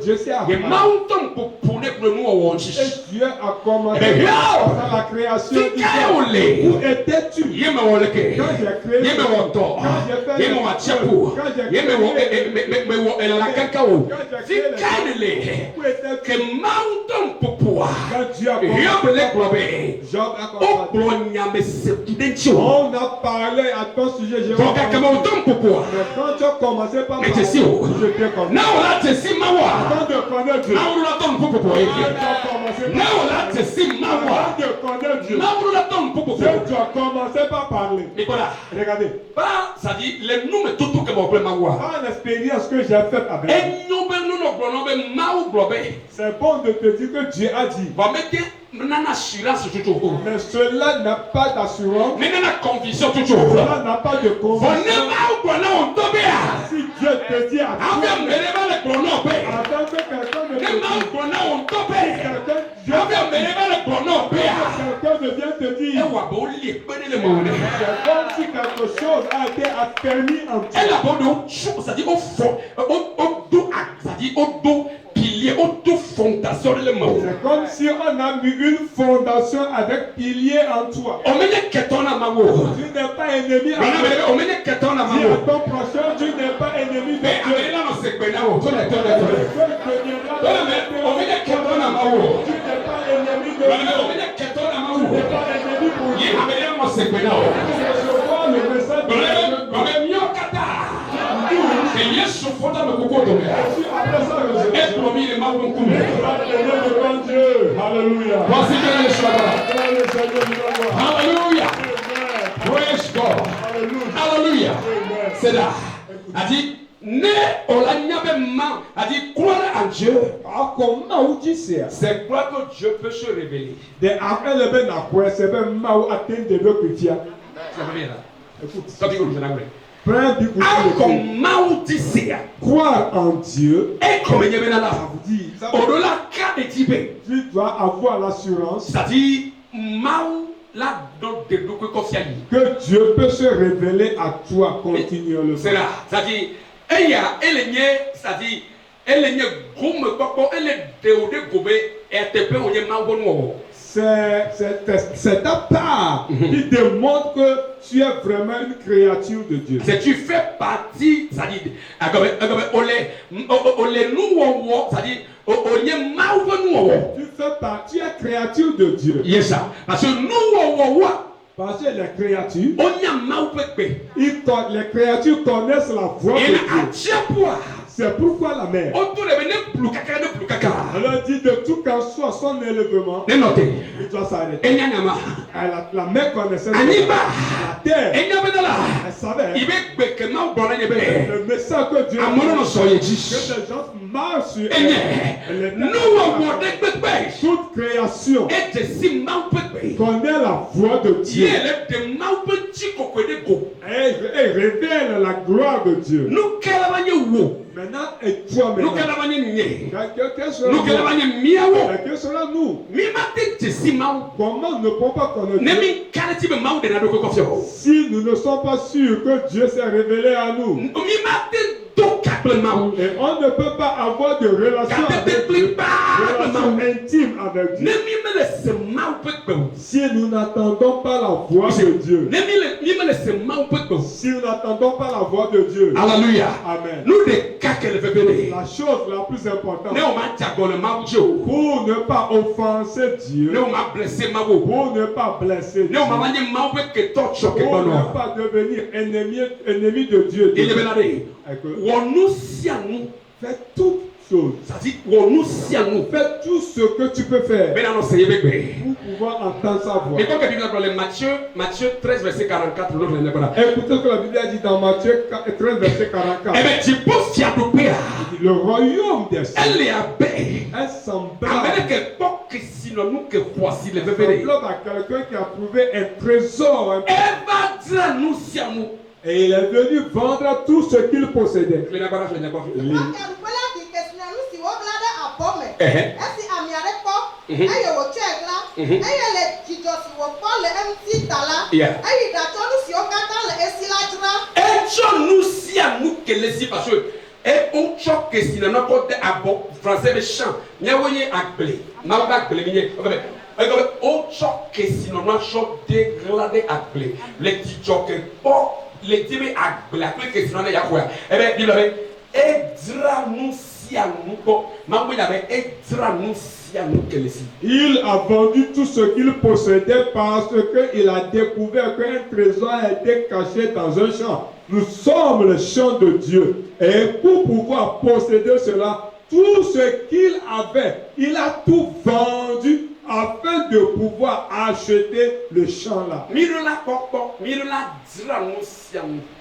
Dieu s'est apparu, et Dieu a commencé par la création. Où étais-tu? Quand j'ai créé, quand j'ai fait on a parlé à ton sujet, mais quand tu as commencé par parler, je t'ai compris. Avant de connaître Dieu, tu dois commencer par parler. Regardez. Ça dit, les noms tout que mon pas l'expérience que j'ai faite avec. C'est bon de te dire que Dieu a dit. Mais cela n'a pas d'assurance. Cela n'a pas de conviction. Si Dieu te dit à toi, en tant que quelqu'un ne te dit, quelqu'un ne vient te dire, c'est comme si quelque chose a été affermi en toi. C'est comme si on a mis une fondation avec pilier en toi. Tu n'es pas ennemi à toi. Dis à ton prochain, tu n'es pas ennemi de Dieu. Tu n'es pas ennemi de Dieu. Tu n'es pas ennemi pour Dieu. Recevoir le message de Dieu. Alléluia. Hallelujah. Praise God. Hallelujah. C'est là. A dit, né au lagnabe a dit, croire en Dieu. C'est croire que Dieu peut se révéler. Croire en Dieu, tu dois avoir l'assurance que Dieu peut se révéler à toi continuellement. C'est là, c'est-à-dire, c'est ta part qui démontre que tu es vraiment une créature de Dieu. C'est tu fais partie, c'est-à-dire, tu fais partie, tu es créature de Dieu. Yes, ça. Parce que parce que les créatures, les créatures connaissent la voix de Dieu. C'est pourquoi la mère, elle dit de tout qu'en soit son élèvement, il doit s'arrêter. La mère connaissait la terre. Elle savait le message que Dieu a dit, que les gens marchent sur elle. Toute création connaît la voix de Dieu. Et révèle la gloire de Dieu. Maintenant, et toi maintenant, quels serons-nous? Comment ne pouvons pas connaître si nous ne sommes pas sûrs que Dieu s'est révélé à nous? Et on ne peut pas avoir de relation avec Dieu, relation intime avec Dieu, si nous n'attendons pas la voix de Dieu. Si nous n'attendons pas la voix de Dieu. Alléluia. Amen. La chose la plus importante pour ne pas offenser Dieu, pour ne pas blesser Dieu, pour ne pas devenir ennemi de Dieu. Fais toutes choses. Fais tout ce que tu peux faire pour pouvoir entendre sa voix. Matthieu 13, verset 44. Écoutez ce que la Bible a dit dans Matthieu 13, verset 44. Le royaume des cieux est semblable à quelqu'un qui a trouvé un trésor. Et il est venu vendre tout ce qu'il possédait. Il a vendu tout ce qu'il possédait parce qu'il a découvert qu'un trésor était caché dans un champ. Nous sommes le champ de Dieu. Et pour pouvoir posséder cela, tout ce qu'il avait, il a tout vendu afin de pouvoir acheter le champ là.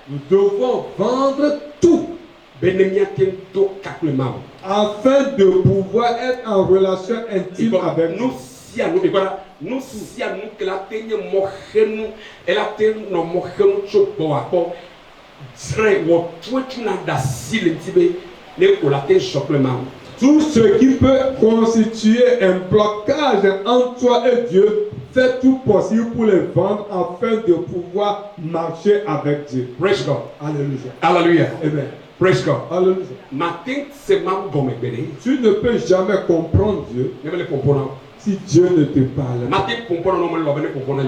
Nous devons vendre tout afin de pouvoir être en relation intime avec nous. Tout ce qui peut constituer un blocage entre toi et Dieu, fais tout possible pour les vendre afin de pouvoir marcher avec Dieu. Praise God. Alléluia. Alléluia. Amen. Praise God. Alléluia. Tu ne peux jamais comprendre Dieu si Dieu ne te parle.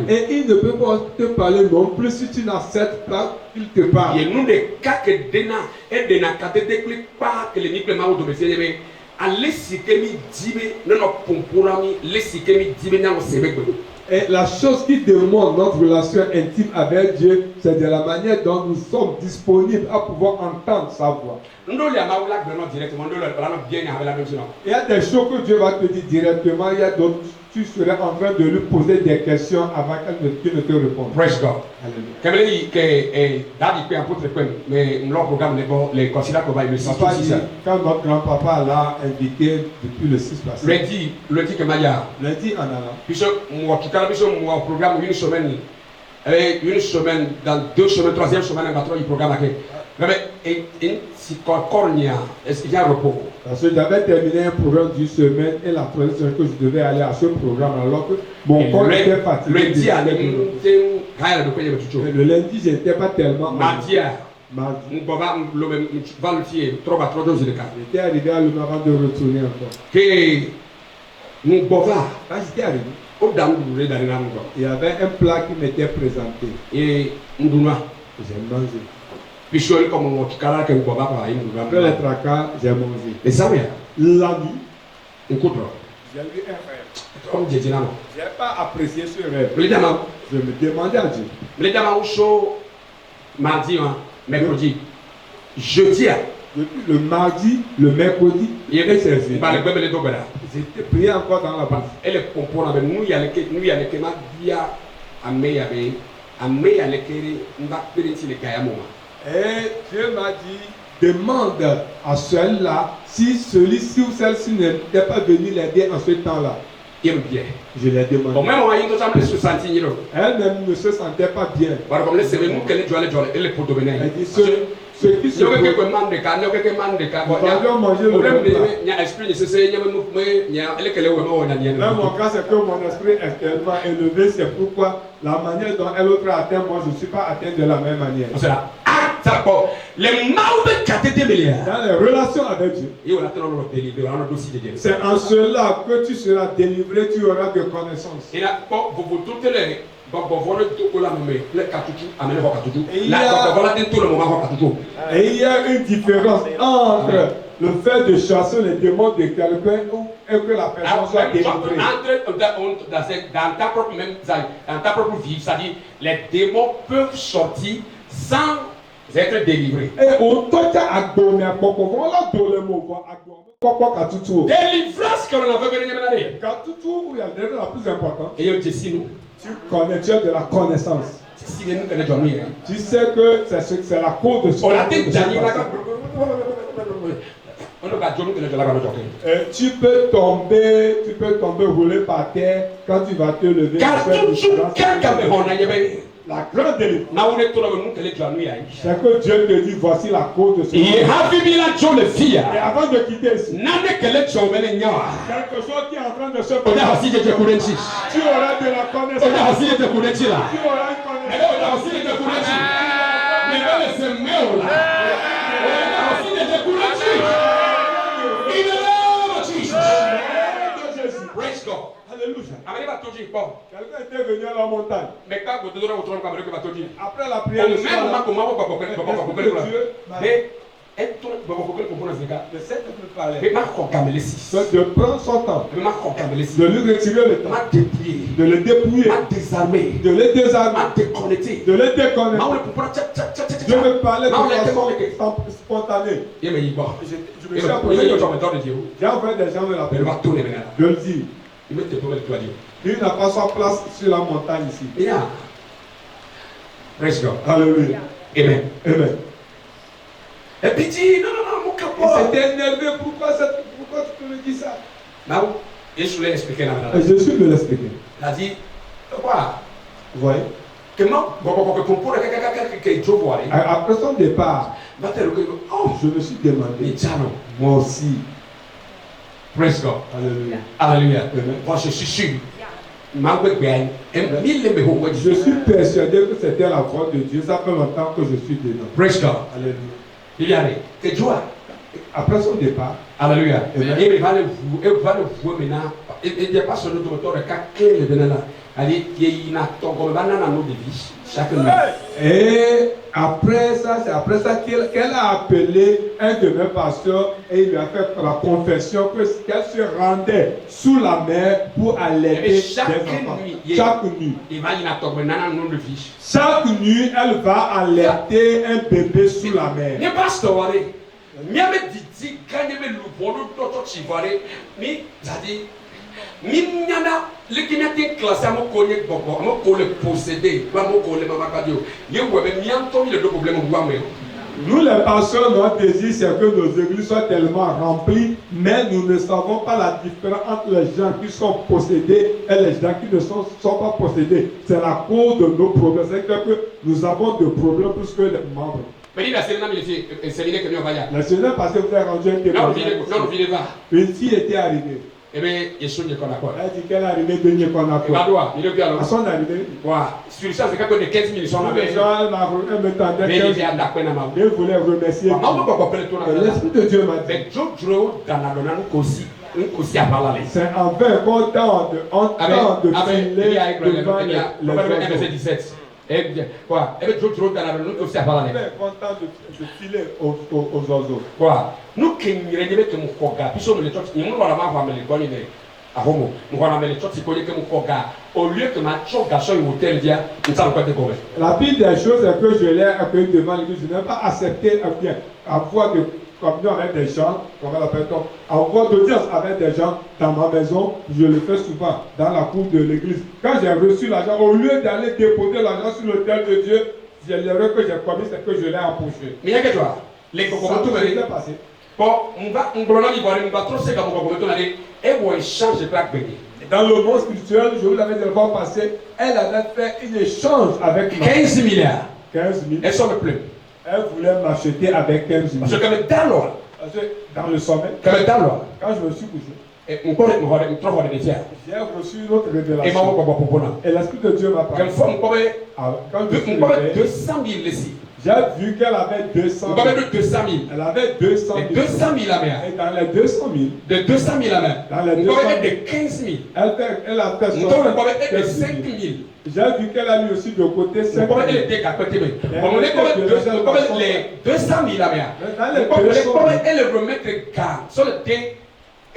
Et il ne peut pas te parler non plus si tu n'acceptes pas qu'il te parle. Et la chose qui demande notre relation intime avec Dieu, c'est de la manière dont nous sommes disponibles à pouvoir entendre sa voix. Il y a des choses que Dieu va te dire directement, il y a d'autres, tu serais en train de lui poser des questions avant qu'il ne te réponde. Praise God. Quand notre grand-papa l'a invité depuis le 6 passé, lundi en allant, une semaine, dans 2 semaines, 3e semaine, il programme. Est-ce qu'il y a un repos? Parce que j'avais terminé un programme d'une semaine et la troisième semaine que je devais aller à ce programme alors que mon corps était fatigué. Le lundi, je n'étais pas tellement mardi. J'étais arrivé à l'heure avant de retourner encore. Quand j'étais arrivé, il y avait un plat qui m'était présenté. Et j'ai mangé. Après les tracas, j'ai mangé. La nuit, j'ai eu un rêve. Je n'ai pas apprécié ce rêve. Je me demandais à Dieu. Mercredi, jeudi, depuis le mardi, le mercredi, et c'est jeudi. J'étais prié encore dans la bouche. Et les pompons avec nous, il y a les kémas bien à meilleur. Et Dieu m'a dit, demande à celui-là si celui-ci ou celle-ci n'était pas venu l'aider en ce temps-là. Je l'ai demandé. Elle-même ne se sentait pas bien. Elle dit ceux qui se nous avions mangé le même Même mon cas, c'est que mon esprit est tellement élevé, c'est pourquoi la manière dont elle autre atteint, moi je ne suis pas atteint de la même manière. Dans les relations avec Dieu, c'est en cela que tu seras délivré, tu auras de connaissances. Et il y a une différence entre le fait de chasser les démons de quelqu'un et que la personne soit délivrée. Dans ta propre vie, c'est-à-dire les démons peuvent sortir sans être délivrés. Délivrance que l'on avait venu la plus importante. Et tu connais, tu as de la connaissance. Tu sais que c'est la cause de ce tu peux tomber rouler par terre quand tu vas te lever. La grande délivrance, c'est que Dieu te dit voici la cause de ce et avant de quitter ici, quelque chose qui est en train de se passer, tu auras de la connaissance. Tu auras une Quelqu'un était venu à la montagne. Après la prière de de prendre son temps, de lui retirer le temps, de le dépouiller, de le désarmer, de le déconnecter. Je veux parler de façon spontanée. Je me suis approché. J'ai envoyé des gens de la prière. Je le dis. Il n'a pas sa place sur la montagne ici. Yeah. Praise God. Alléluia. Amen. Amen. Et puis dit, non, mon capot. Il s'était énervé. Pourquoi tu peux me dire ça? Non, Jésus l'a expliqué là. Jésus me l'a expliqué. Il a dit, quoi? Vous voyez? Après son départ, je me suis demandé, moi aussi. Praise God. Alléluia. Alléluia. Moi, je suis sûr. Je suis persuadé que c'était la voix de Dieu. Ça fait longtemps que je suis dedans. Praise God. Alléluia. Il y a que joie. Après son départ, Alléluia. Il va le voir maintenant. Il n'y a pas seulement de cas que le bénin. Il y a ton banana de vie chaque nuit. Et après ça, c'est après ça qu'elle a appelé un de mes pasteurs et il lui a fait la confession qu'elle se rendait sous la mer pour allaiter des enfants. Chaque nuit. Chaque nuit, elle va allaiter un bébé sous la mer. Nous les pasteurs, notre désir c'est que nos églises soient tellement remplies, mais nous ne savons pas la différence entre les gens qui sont possédés et les gens qui ne sont pas possédés. C'est la cause de nos problèmes. C'est que nous avons des problèmes plus que les membres. La semaine passée, vous avez rendu un témoignage. Une fille était arrivée. Elle dit qu'elle est arrivée de Nyekonako. À son arrivée, sur ça, c'est de 15 000 sont là. Elle me tendait 15 000. Elle voulait remercier Dieu. L'Esprit de Dieu m'a dit. C'est en vain qu'on tente de filer devant les 17. Quoi? Elle est toujours dans la aussi à parler. Content de filer aux oiseaux. Quoi? Nous qui nous rendons que mon coga, puis sur le church, nous allons avoir les bonnes idées. À Homo, nous allons les church, c'est que mon coga, au lieu que ma choga soit un hôtel, nous allons pas découvrir. La pire des choses est que je l'ai accueilli devant l'église. Je n'ai pas accepté avoir de communion avec des gens, comment l'appelle-t-on, avoir d'audience avec des gens dans ma maison. Je le fais souvent dans la cour de l'église. Quand j'ai reçu l'argent, au lieu d'aller déposer l'argent sur l'autel de Dieu, l'erreur que j'ai commis, c'est que je l'ai empoché. Mais il y a que toi, les cocos, tout est passé. Bon, on va trop se comme on va et on change de plaque béni. Dans le monde spirituel, je vous l'avais dit la fois passée, elle avait fait un échange avec moi. 15 milliards. 15 000. Elle sort le plus. Elle voulait m'acheter avec 15 000. Parce que comme d'alors, Parce que dans le sommet, comme d'alors, quand je me suis couché, on connaît une trop de métier. j'ai reçu une autre Et révélation. maman pour pour Et l'Esprit de Dieu m'a parlé. Comme fois, on connaît Quand je suis réveillé, 200 000 ici. j'ai vu qu'elle avait 200 On 000. connaît 200 000. Elle avait 200 000. Et 200 000 la mère. Et dans les 200 000, De 200 000 la mère. Dans les On 200 000. connaît de 15 000. elle a fait On connaît de 5 000. J'ai vu qu'elle a mis aussi de côté 5 On 000. connaît les dégâts à côté. On connaît les 200 000 la mère. Dans les On connaît 200 000. elle remettre car sur le dé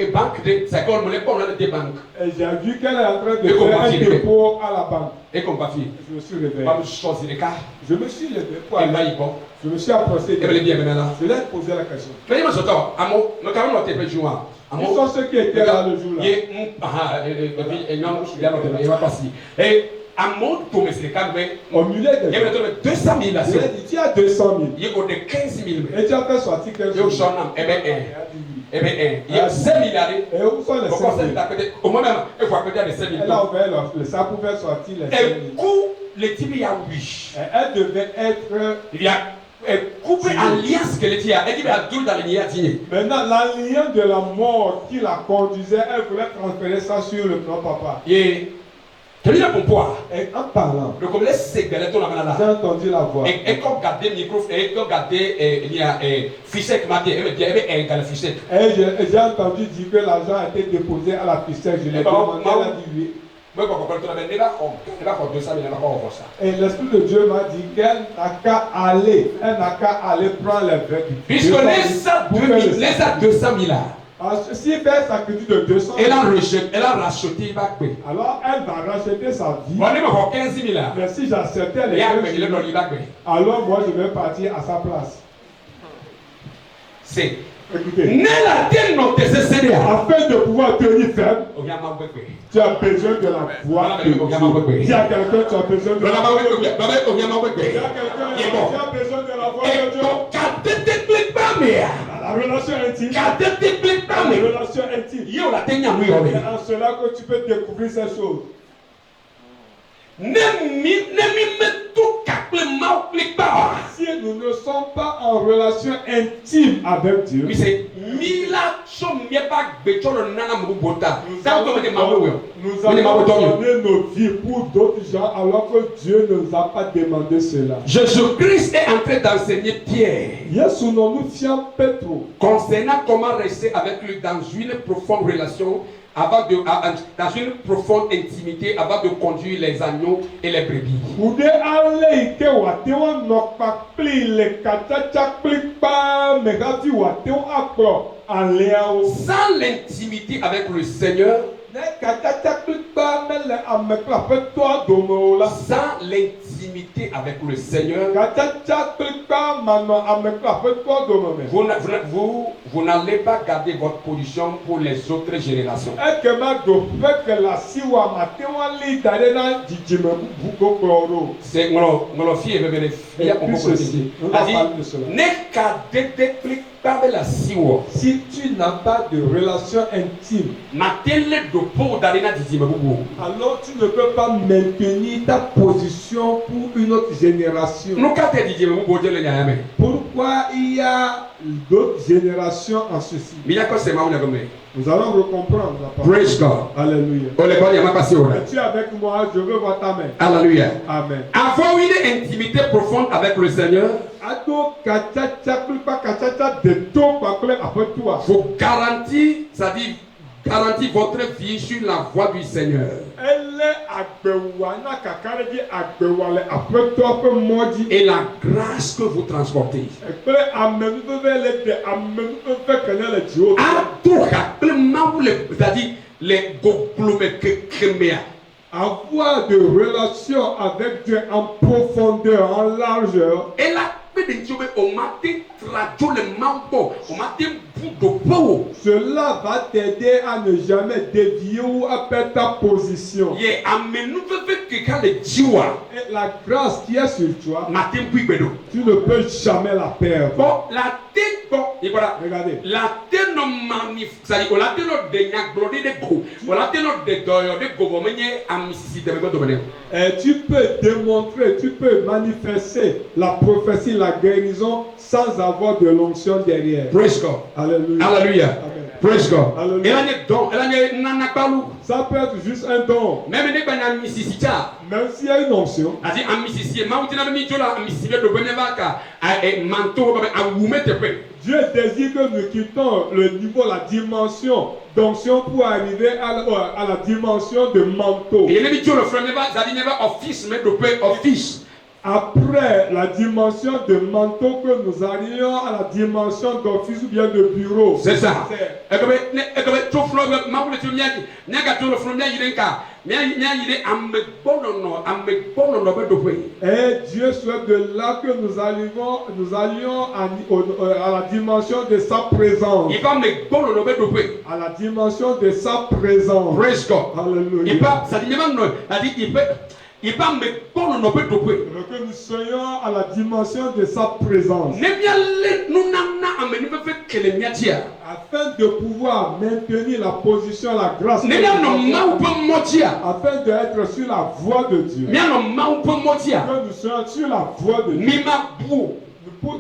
et banque de c'est qu'on me pas on a des banques. Et j'ai vu qu'elle est en train de Et qu'on faire va un filer. dépôt à la banque. Et qu'on va faire. Je me suis réveillé. On va choisir les cas. Je me suis levé pour Et aller. là il bon. Je me suis approché. Et bien bien maintenant. Je lui ai posé la question. Mais moi je t'en amo, mais quand on était jouant. Ils sont ceux qui étaient là le jour là. Et non, je suis là il va passer. Et à mon tour mais c'est le cas mais Au milieu de il y a 200 000 là. je lui ai dit, tu as 200 000. Il y a de 15 000. Et tu as fait sortir 15 Yo 000. son nom eh ben eh ben il y a 5 milliards. Et où sont les 5 000? Au moins même, il faut accorder les 5 000. Elle a ouvert le sac pour faire sortir les 5 000. Et coup, le type il y a oui. Et elle devait être. Il y a coupé alliance que le type a. Elle dit, mais à tout dans le nier à dîner. Maintenant, l'alliance de la mort qui la conduisait, elle voulait transférer ça sur le plan papa. Et tu dis pour quoi? Et en parlant, Le comme les ségalets, on a j'ai là. entendu la voix. Et quand garder le micro, et quand garder il y a fichier qui m'a dit, elle est le fichier. Et j'ai entendu dire que l'argent a été déposé à la ficelle. Je l'ai demandé, elle a dit oui. Moi, quand on a dit, elle va faire 200 000, elle va pas ça. Et l'Esprit de Dieu m'a dit qu'elle n'a qu'à aller. Elle n'a qu'à aller prendre les vêtements. Puisque les a 200 000 là. Si elle fait un sacrifice de 200 000, Elle a racheté, il va payer. alors elle va racheter sa vie. On est encore 15 000 là. Mais si j'acceptais les Et 15 après, il 000, va payer. alors moi je vais partir à sa place. C'est. Écoutez, Nella telle non te céder. afin de pouvoir tenir ferme, O ya ma gbe. tu as besoin de la voix de Dieu. Si à quelqu'un, tu as besoin de la voix de Dieu. Si à quelqu'un, tu as besoin de la voix de Dieu. Dans la relation intime. Dans la relation intime. C'est en cela que tu peux découvrir ces choses. Si nous ne sommes pas en relation intime avec Dieu, nous allons donner nos vies pour d'autres gens alors que Dieu ne nous a pas demandé cela. Jésus-Christ est en train d'enseigner Pierre Yesu no nous tient Petro concernant comment rester avec lui dans une profonde relation, dans une profonde intimité avant de conduire les agneaux et les brebis. Sans l'intimité avec le Seigneur, sans l'intimité avec le Seigneur, vous n'allez pas garder votre position pour les autres générations. C'est mon fille et bébé fille si tu n'as pas de relation intime, alors tu ne peux pas maintenir ta position pour une autre génération. Pourquoi il y a d'autres générations en ceci? Nous allons recomprendre la parole. Praise God. Alléluia. Es-tu avec moi? Je veux voir ta main. Alléluia. Amen. Avoir une intimité profonde avec le Seigneur vous garantit, c'est-à-dire garantit votre vie sur la voie du Seigneur. Et la grâce que vous transportez. C'est-à-dire les avoir de relations avec Dieu en profondeur, en largeur. Et la cela va t'aider à ne jamais dévier ou à perdre ta position. Et la grâce qui est sur toi, tu ne peux jamais la perdre. Regardez. La teno manifeste, la teno de nyaglodi de go, la teno de doyo de go vomenye amisisi de go domene. Tu peux démontrer, tu peux manifester la prophétie, la guérison sans avoir de l'onction derrière. Praise God. Alléluia. Hallelujah. Amen. Praise God. Hallelujah. Elle a don, elle a nanabalu. Ça peut être juste un don. Même ne bana misisi cha. Même s'il y a une onction. Asi amisisi mautina ni jola amisisi de benevaka a manto a wumete pe. Dieu désire que nous quittons le niveau, la dimension d'onction pour arriver à la dimension de manteau. Et les jola freneva zadi neva office mais de pe office. Après la dimension de manteau que nous arrivons à la dimension d'office ou bien de bureau. C'est ça. Et Dieu souhaite de là que nous allions à la dimension de sa présence. À la dimension de sa présence. Praise God. Alléluia. Que nous soyons à la dimension de sa présence. Afin de pouvoir maintenir la position, la grâce. Afin d'être sur la voie de Dieu. Que nous soyons sur la voie de Dieu.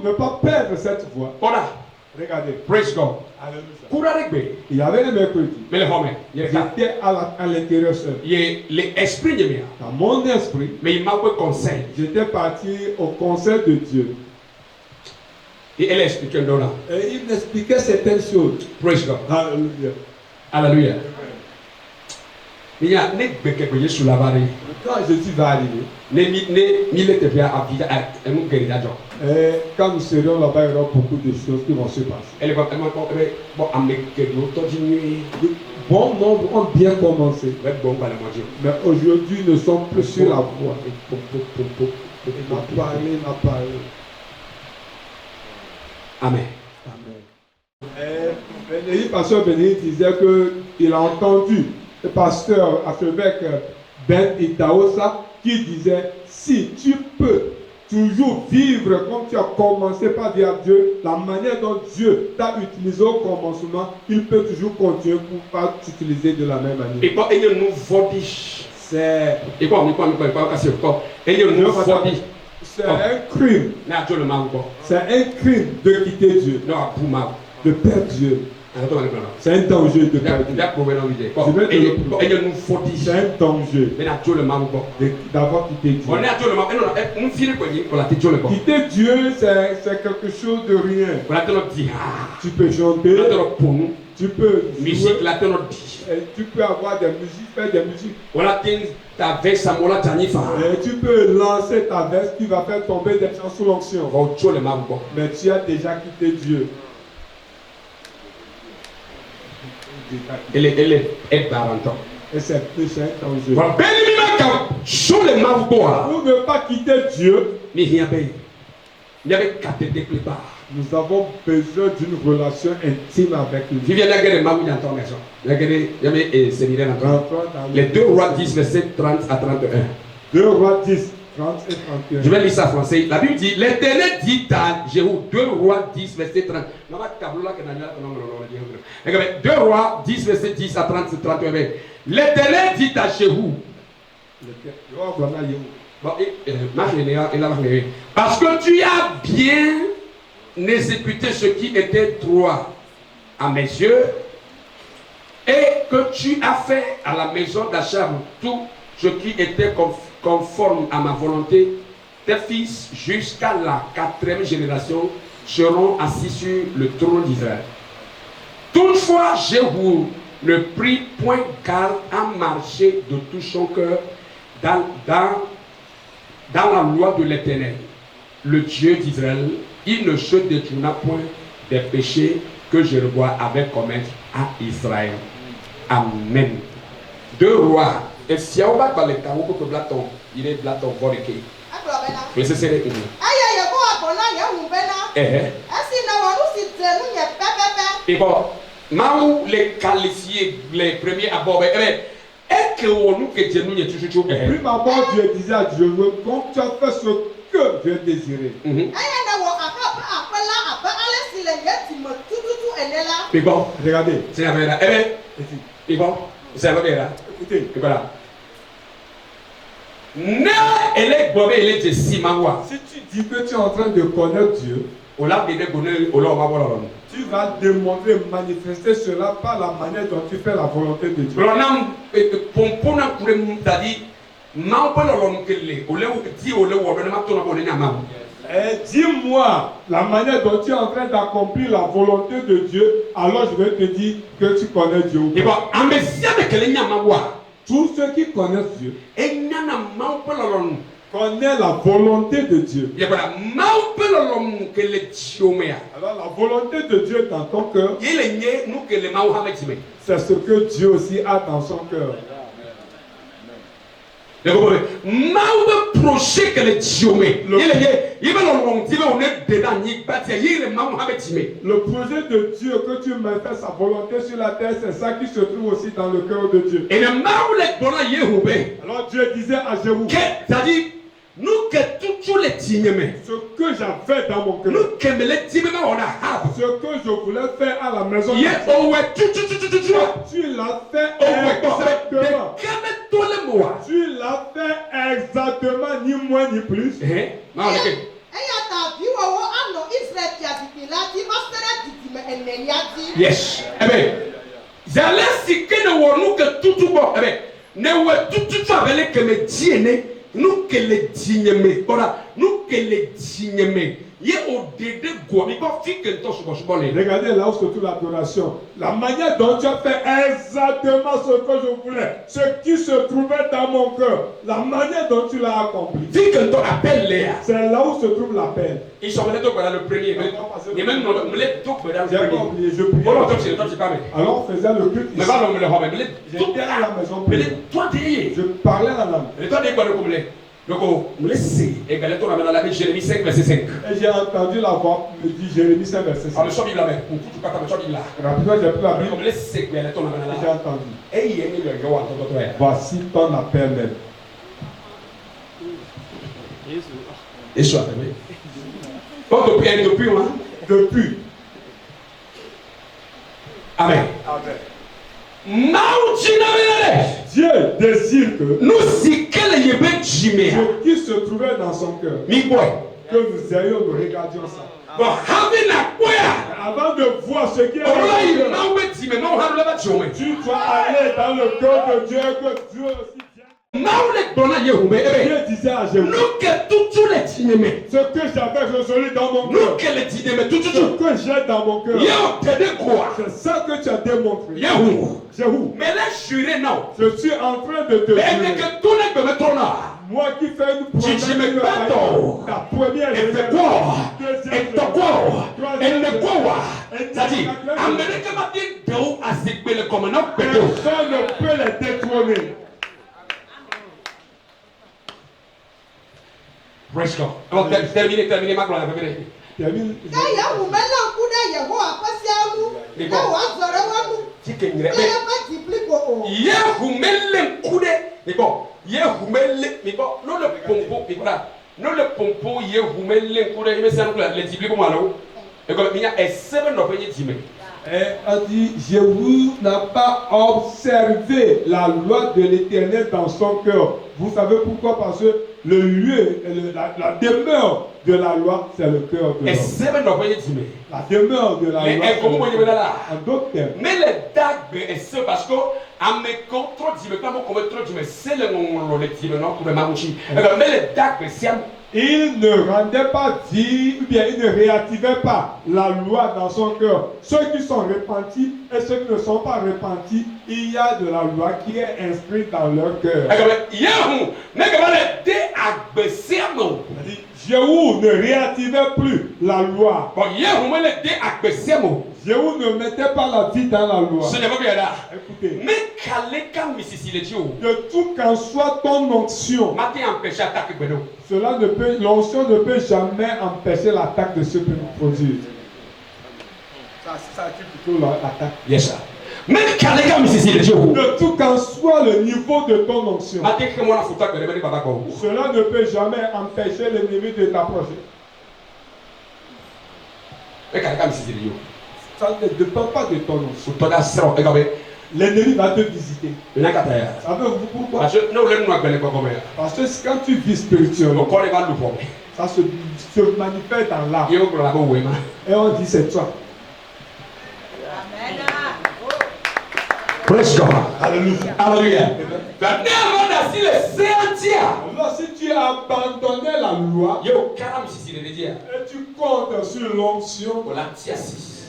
Ne pas perdre cette voie. Regardez. Praise God. Alléluia. Il y avait les mercredis. J'étais à l'intérieur seul. Dans mon esprit, j'étais parti au conseil de Dieu. Et elle expliquait là. Et il m'expliquait certaines choses. Praise God. Alléluia. Alléluia. Quand Jésus va arriver, quand nous serons là-bas, il y aura beaucoup de choses qui vont se passer. Bon nombre ont bien commencé. Mais aujourd'hui, nous ne sommes plus sur la voie. Il m'a parlé. Amen. Le pasteur Bénédicte disait qu'il a entendu le pasteur Afebek Ben Itaosa qui disait: si tu peux toujours vivre comme tu as commencé par dire à Dieu, la manière dont Dieu t'a utilisé au commencement, il peut toujours continuer pour pas t'utiliser de la même manière. C'est un crime. C'est un crime de quitter Dieu, de perdre Dieu. C'est un danger de perdre Dieu. C'est un danger d'avoir quitté Dieu. Quitter Dieu, c'est quelque chose de rien. Tu peux chanter, tu peux jouer, tu peux avoir des musiques, faire des musiques. Et tu peux lancer ta veste qui va faire tomber des gens sous l'onction. Mais tu as déjà quitté Dieu. Elle est 40 ans. Et c'est un danger. Pour ne pas quitter Dieu, nous avons besoin d'une relation intime avec lui. Les 2 Rois 10, verset 30 à 31. 2 Rois 10, 30 et 31. Je vais lire ça en français. La Bible dit: l'Éternel dit à Jéhu, 2 Rois 10, verset 30. 2 Rois 10, verset 10 à 30, 31. L'Éternel dit à Jéhu, parce que tu as bien exécuté ce qui était droit à mes yeux, et que tu as fait à la maison d'Achab tout ce qui était conforme à ma volonté, tes fils jusqu'à la 4e génération seront assis sur le trône d'Israël. Toutefois, Jéhu ne prit point garde à marcher de tout son cœur dans la loi de l'Éternel, le Dieu d'Israël. Il ne se détourna point des péchés que Jéroboam avait commis à Israël. Amen. 2 Rois. Et si on va parler quand on peut blaton, il est blaton borike. Mais c'est serré. Et bon, Maou les qualifiés les premiers abords. Est-ce que on nous que Dieu nous est toujours. Prime abord, Dieu disait à Dieu: quand tu as fait ce que Dieu désirait. Mais bon, Regardez. c'est la vérité. Eh bien, mais bon, c'est la vérité. Écoutez. Et voilà. Ne elle est bonne, elle est de Simawa. Si tu dis que tu es en train de connaître Dieu, tu vas démontrer, manifester cela par la manière dont tu fais la volonté de Dieu. Dis-moi la manière dont tu es en train d'accomplir la volonté de Dieu, alors je vais te dire que tu connais Dieu. Tous ceux qui connaissent Dieu connaissent la volonté de Dieu. Alors la volonté de Dieu dans ton cœur, c'est ce que Dieu aussi a dans son cœur. Le projet que le projet de Dieu que tu mettrais sa volonté sur la terre, c'est ça qui se trouve aussi dans le cœur de Dieu. Alors Dieu disait à Jéhu, nous que tout les timés, ce que j'avais dans mon cœur, nous que les timés on a, ce que je voulais faire à la maison, tu l'as fait exactement. Tu l'as fait exactement, ni moins ni plus. Yes. Eh bien, j'allais si que nous que tout bon. Eh bien, ne tout avec que me tienne. Nous que les dignes, voilà, nous que les dignes, regardez là où se trouve l'adoration. La manière dont tu as fait exactement ce que je voulais, ce qui se trouvait dans mon cœur, la manière dont tu l'as accompli. C'est là où se trouve l'appel. Ils sont venus dans le premier. Et même nous je priais. Alors on faisait le culte. J'étais à la maison. Je parlais à la langue. Donc, Jérémie 5, verset 5. Et j'ai entendu la voix me dire Jérémie 5, verset 5. Rapidement, j'ai pris la Bible. Et j'ai entendu. Voici ton appel même. Depuis. Amen. Dieu désire que ce qui se trouvait dans son cœur, que nous ayons, nous regardions ça. Avant de voir ce qui est dans son cœur, tu dois aller dans le cœur de Dieu, que Dieu aussi vient. Dieu disait à Jésus, ce que j'avais résolu dans mon cœur, ce que j'ai dans mon cœur, c'est ça que tu as démontré. Jéhu, je suis en train de te dire, moi qui fais une promesse, ta première personne ne peut les détrôner. Praise God. Alors, terminez ma gloire. Jéhu n'a pas observé la loi de l'Éternel dans son cœur. Vous savez pourquoi? Parce que le lieu, la demeure de la loi, c'est le cœur de l'homme. La demeure de la loi, en d'autres termes. Mais les dagues, c'est parce que à mes contrôles, c'est le mais les dagues, c'est il ne rendait pas vie, ou bien il ne réactivait pas la loi dans son cœur. Ceux qui sont repentis et ceux qui ne sont pas repentis, il y a de la loi qui est inscrite dans leur cœur. Jéhu ne réactivait plus la loi. Jéhu ne mettait pas la vie dans la loi. Écoutez, de tout qu'en soit ton onction, l'onction ne peut jamais empêcher l'attaque de ce que nous produisons. Ça attire plutôt l'attaque. Yes, sir. De tout qu'en soit le niveau de ton onction, cela ne peut jamais empêcher l'ennemi de t'approcher. Ça ne dépend pas de ton nom. L'ennemi va te visiter. Savez-vous pourquoi? Parce que quand tu vis spirituellement, ça se manifeste dans l'âme. Et on dit c'est toi. Praise God. Hallelujah. Hallelujah. Alors si tu as abandonné la loi et tu comptes sur l'onction,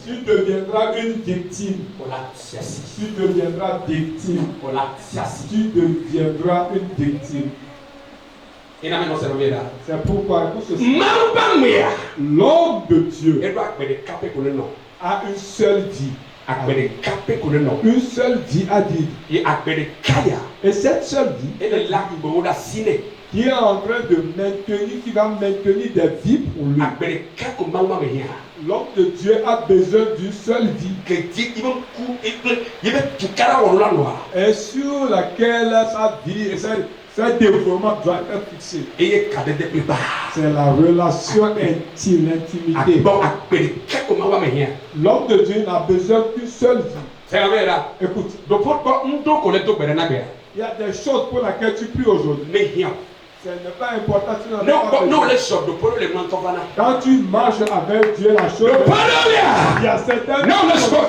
tu deviendras une victime. Tu deviendras victime. Tu deviendras une victime. C'est pourquoi l'homme de Dieu a une seule vie. Une seule vie à vivre. Et cette seule vie qui est en train de maintenir, qui va maintenir des vies pour lui. L'homme de Dieu a besoin d'une seule vie. Et sur laquelle sa vie et ce développement doit être fixé. C'est la relation intime, l'intimité. L'homme de Dieu n'a besoin qu'une seule vie. Écoute, il y a des choses pour lesquelles tu pries aujourd'hui. Ce n'est pas important. Quand tu marches avec Dieu, la chose. Il y a certaines dimensions.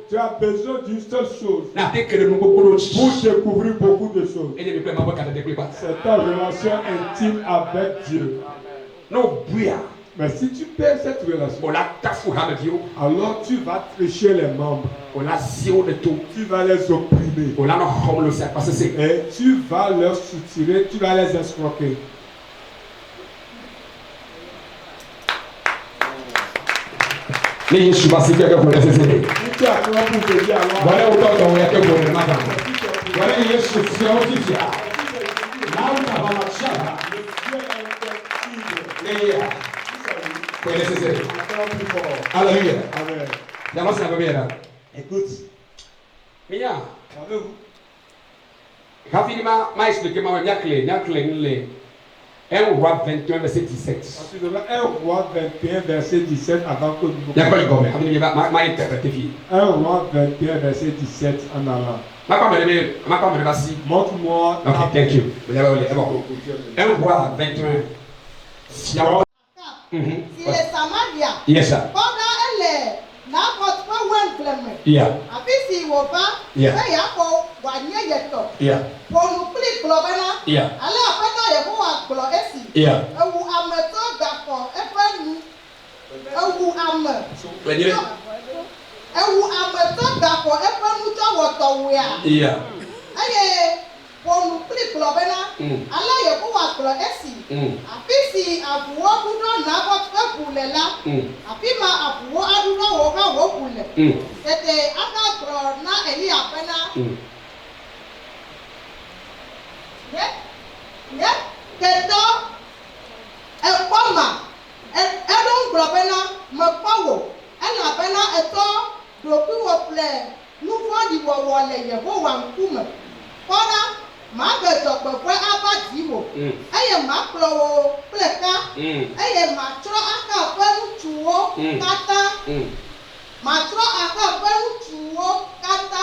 Tu as besoin d'une seule chose pour découvrir beaucoup de choses. C'est ta relation intime avec Dieu. Mais si tu perds cette relation, alors tu vas tricher les membres. Tu vas les opprimer. Et tu vas leur soutirer, tu vas les escroquer. Ni Yesu basi kwa kwa kwa sisi. Wale utoto wake kwa mama. Wale Yesu sio ofisia. Na utabana shaka. Yeah. Kwa sisi. Hallelujah. Amen. Jamaa sana bebera. Écoute. Mia. Kafini ma expliquer ma nyakle nle. 1 Roi 21 verset 17. 1 Roi 21 verset 17 avant que nous. 1 Roi 21 verset 17 en allant. Montre-moi. Ok, thank you. 1 Roi 21. Si les Samaria. Yes sir. Pendant elle n'importe quoi où elle flemme. Yeah. Après si on va. Yeah. Il y a quoi gagner yeto. Yeah. Pour nous plus globana. Yeah. Alors après ça il y a quoi globe ici. Yeah. Ou ameto d'accord. Et puis nous. Ou ame. Ou ameto d'accord. Et puis nous tu vois wea. Yeah. Aye. Pour nous plus globana. Alors il y a quoi globe ici. Après si abuo budo na votre pour là. Après ma abuo adudo wo ka wo pour. C'était akakro na eli apena. Keto ekoma edon globena mepawo ena bena eto doku wo ple nuvo di wo le Yehowa nkume kona ma geto gbegbe abadiwo eye ma kplo wo pleka eye ma tro aka pe ntuwo kata ma tro aka pe ntuwo kata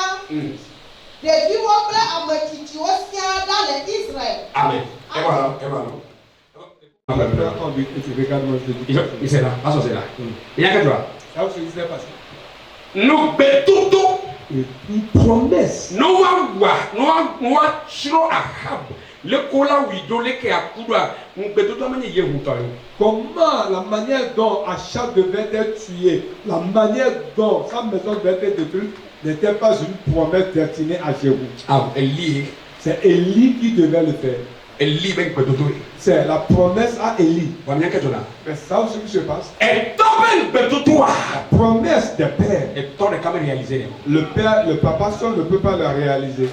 ɖeviwo kple ametsitsiwo siaa ɖa le Israël. Amen. Il c'est là, pas c'est là. Il y a que toi. Nous bétoutou. Une promesse. Nous chiro ahab. Le kola widole ke akudwa. Nous bétoutou amene yehutoyo. Comment la manière dont Achab devait être tué, la manière dont sa maison devait être détruite, n'était pas une promesse destinée à Jéhu. C'est Élie qui devait le faire. C'est la promesse à Élie. Mais ça aussi qui se passe. La promesse des pères. Le père, le papa seul ne peut pas la réaliser.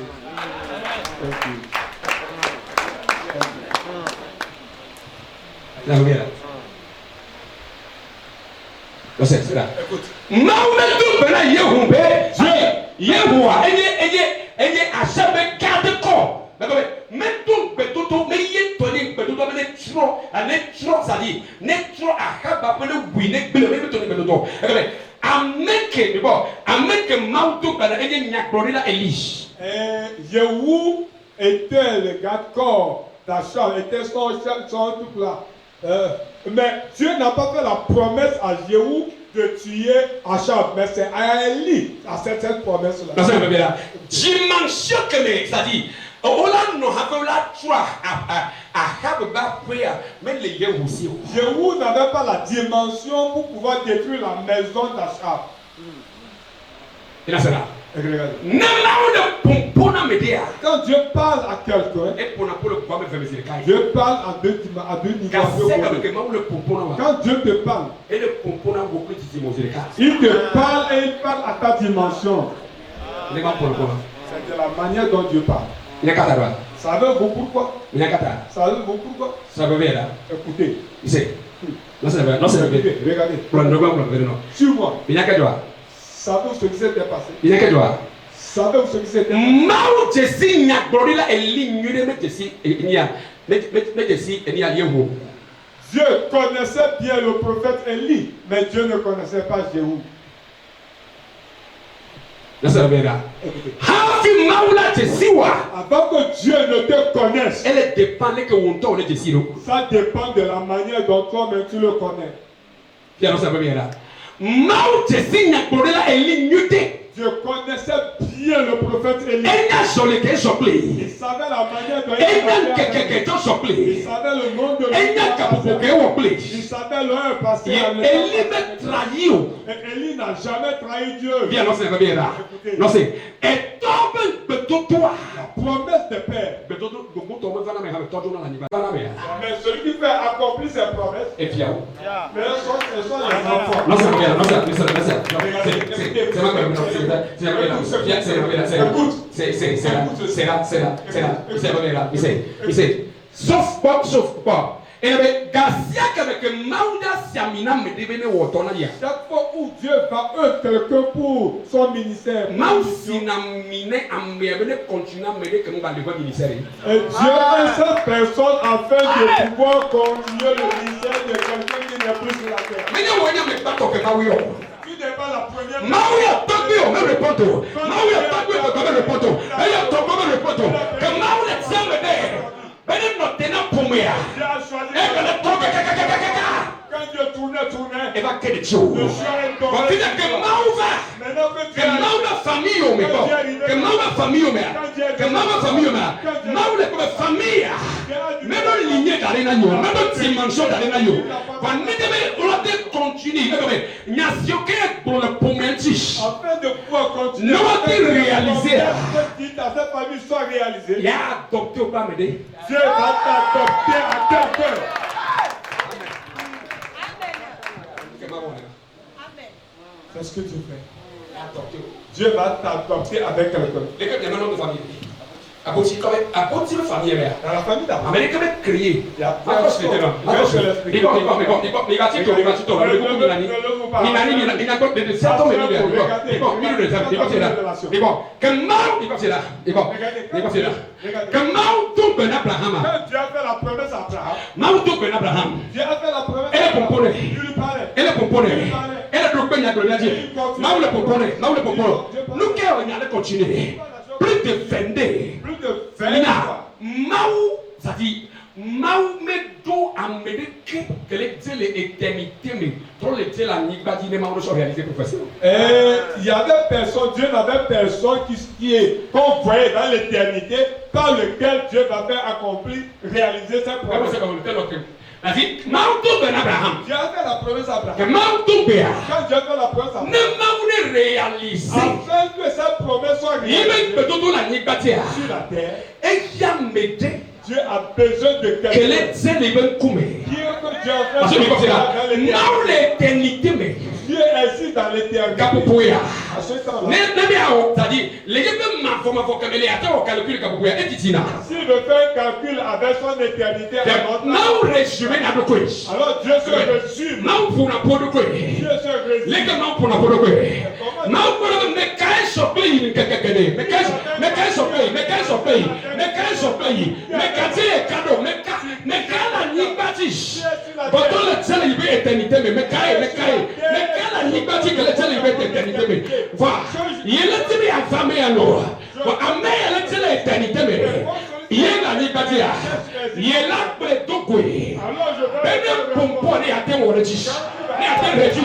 c'est là. Maometou bena Yehumbe, Yehoua, ayez achevé garde corps. Mettons Betoto, mais Yétoni, Betoto, mais trop, ça dit, n'est trop à Haba, mais le Winnet, mais Betoni Betoto. Amèque, bon, amèque Maometou bena ayez Nyakorila Elie. Yehou était le garde-corps d'Achab, était son truc là. Mais Dieu n'a pas fait la promesse à Yehou de tuer Achab, mais c'est à Élie à cette promesse-là. Dimension que c'est-à-dire, Ola no hakola trois Achab ba prayer, mais les Yehou aussi. Yehou n'avait pas la dimension pour pouvoir détruire la maison d'Achab. Il a cela. Quand Dieu parle à quelqu'un, Dieu parle à deux niveaux. Quand Dieu te parle, il te parle et il parle à ta dimension. C'est de la manière dont Dieu parle. Savez-vous pourquoi? Savez-vous pourquoi? Écoutez. Regardez. Suis-moi. Savez-vous ce qui s'était passé? Savez-vous ce qui s'était passé? Dieu connaissait bien le prophète Élie, mais Dieu ne connaissait pas Jéhu. Avant que Dieu ne te connaisse, ça dépend de la manière dont toi-même tu le connais. Dieu connaissait bien le prophète Élie. Il savait la manière dont il savait le nom de Dieu. Il savait l'heure passée. Et Élie n'a jamais trahi Dieu. Bien, non, c'est bien là. Non, c'est. Et tombe toi. La promesse de Père. Mais celui qui fait accomplir ses promesses. Et puis, mais ce sont les enfants. Non, c'est bien, non, c'est sauf pas. Et avec Garcia avec Mauda Siamina me devenait autona dia. Chaque fois où Dieu va eux quelqu'un pour son ministère. Mausina mine ambiabene continue à m'aider comme va le ministère. Et Dieu est cette personne afin de pouvoir continuer le ministère de quelqu'un qui n'est plus sur la terre. Mais nous voyons mais pas que Mauyo. Tu n'es pas la première. Mauyo tokyo même le poto. Mauyo tokyo comme le poto. Ayo tokyo comme le poto. Que Mauyo semble there. Quand Dieu tournait, et va que Dieu. Quand il a que Maouda famille au méco, que Maouda famille au méco, que Maouda famille au méco, Maouda comme famille, même dans lignée d'Arenayo, même dans dimension d'Arenayo. Quand nous devons continuer, nous n'avons pour le pomentis. Afin de pouvoir continuer. Nous avons réalisé. Cette famille soit réalisée. Il y a adopté au pas m'aider. Dieu va t'adopter à quelqu'un. C'est ce que Dieu fait. Dieu va t'adopter avec quelqu'un. Les gars, il y a un nom de famille. À côté de famille, dans la famille d'abord. Américain est créé. Il y a plus de 22. Maou, ça dit, Maou medo américain, que l'éternité, mais pour la nibadi, ne m'a pas réalisé professeur. Il y avait personne, Dieu n'avait personne qu'on voyait dans l'éternité, par lequel Dieu va faire accomplir, réaliser sa promesse. Dieu a fait la promesse à Abraham. Quand Dieu a fait la promesse à Abraham. Ne réaliser. Afin que cette promesse soit réalisée sur la terre. Et Dieu a besoin de quelqu'un. Quel est Dieu a fait dans l'éternité. Dieu est ici dans dans l'éternité. Kapupuya. À ce temps-là, C'est-à-dire, les gens comme les attends au calcul Kapupuya et Titina. s'il veut faire un calcul avec son éternité, Now résumé na dokwe. alors Dieu se résume. Now pour na podokwe. Dieu se résume. Les gars now pour na podokwe. Now pour me kai sopli ni kakakene. Me kai sopli, me kai sopli, me kai sopli. Me kati kado, me kala nibati. Quand le ciel il est éternité, me kala nibati que le ciel il est éternité. Va. Il est tenu à femme à l'eau. Va amener le ciel éternité me. Il est la liberté. Il est là pour les deux couilles. Même pour pouvoir y atteindre le 10. Y atteindre le 10.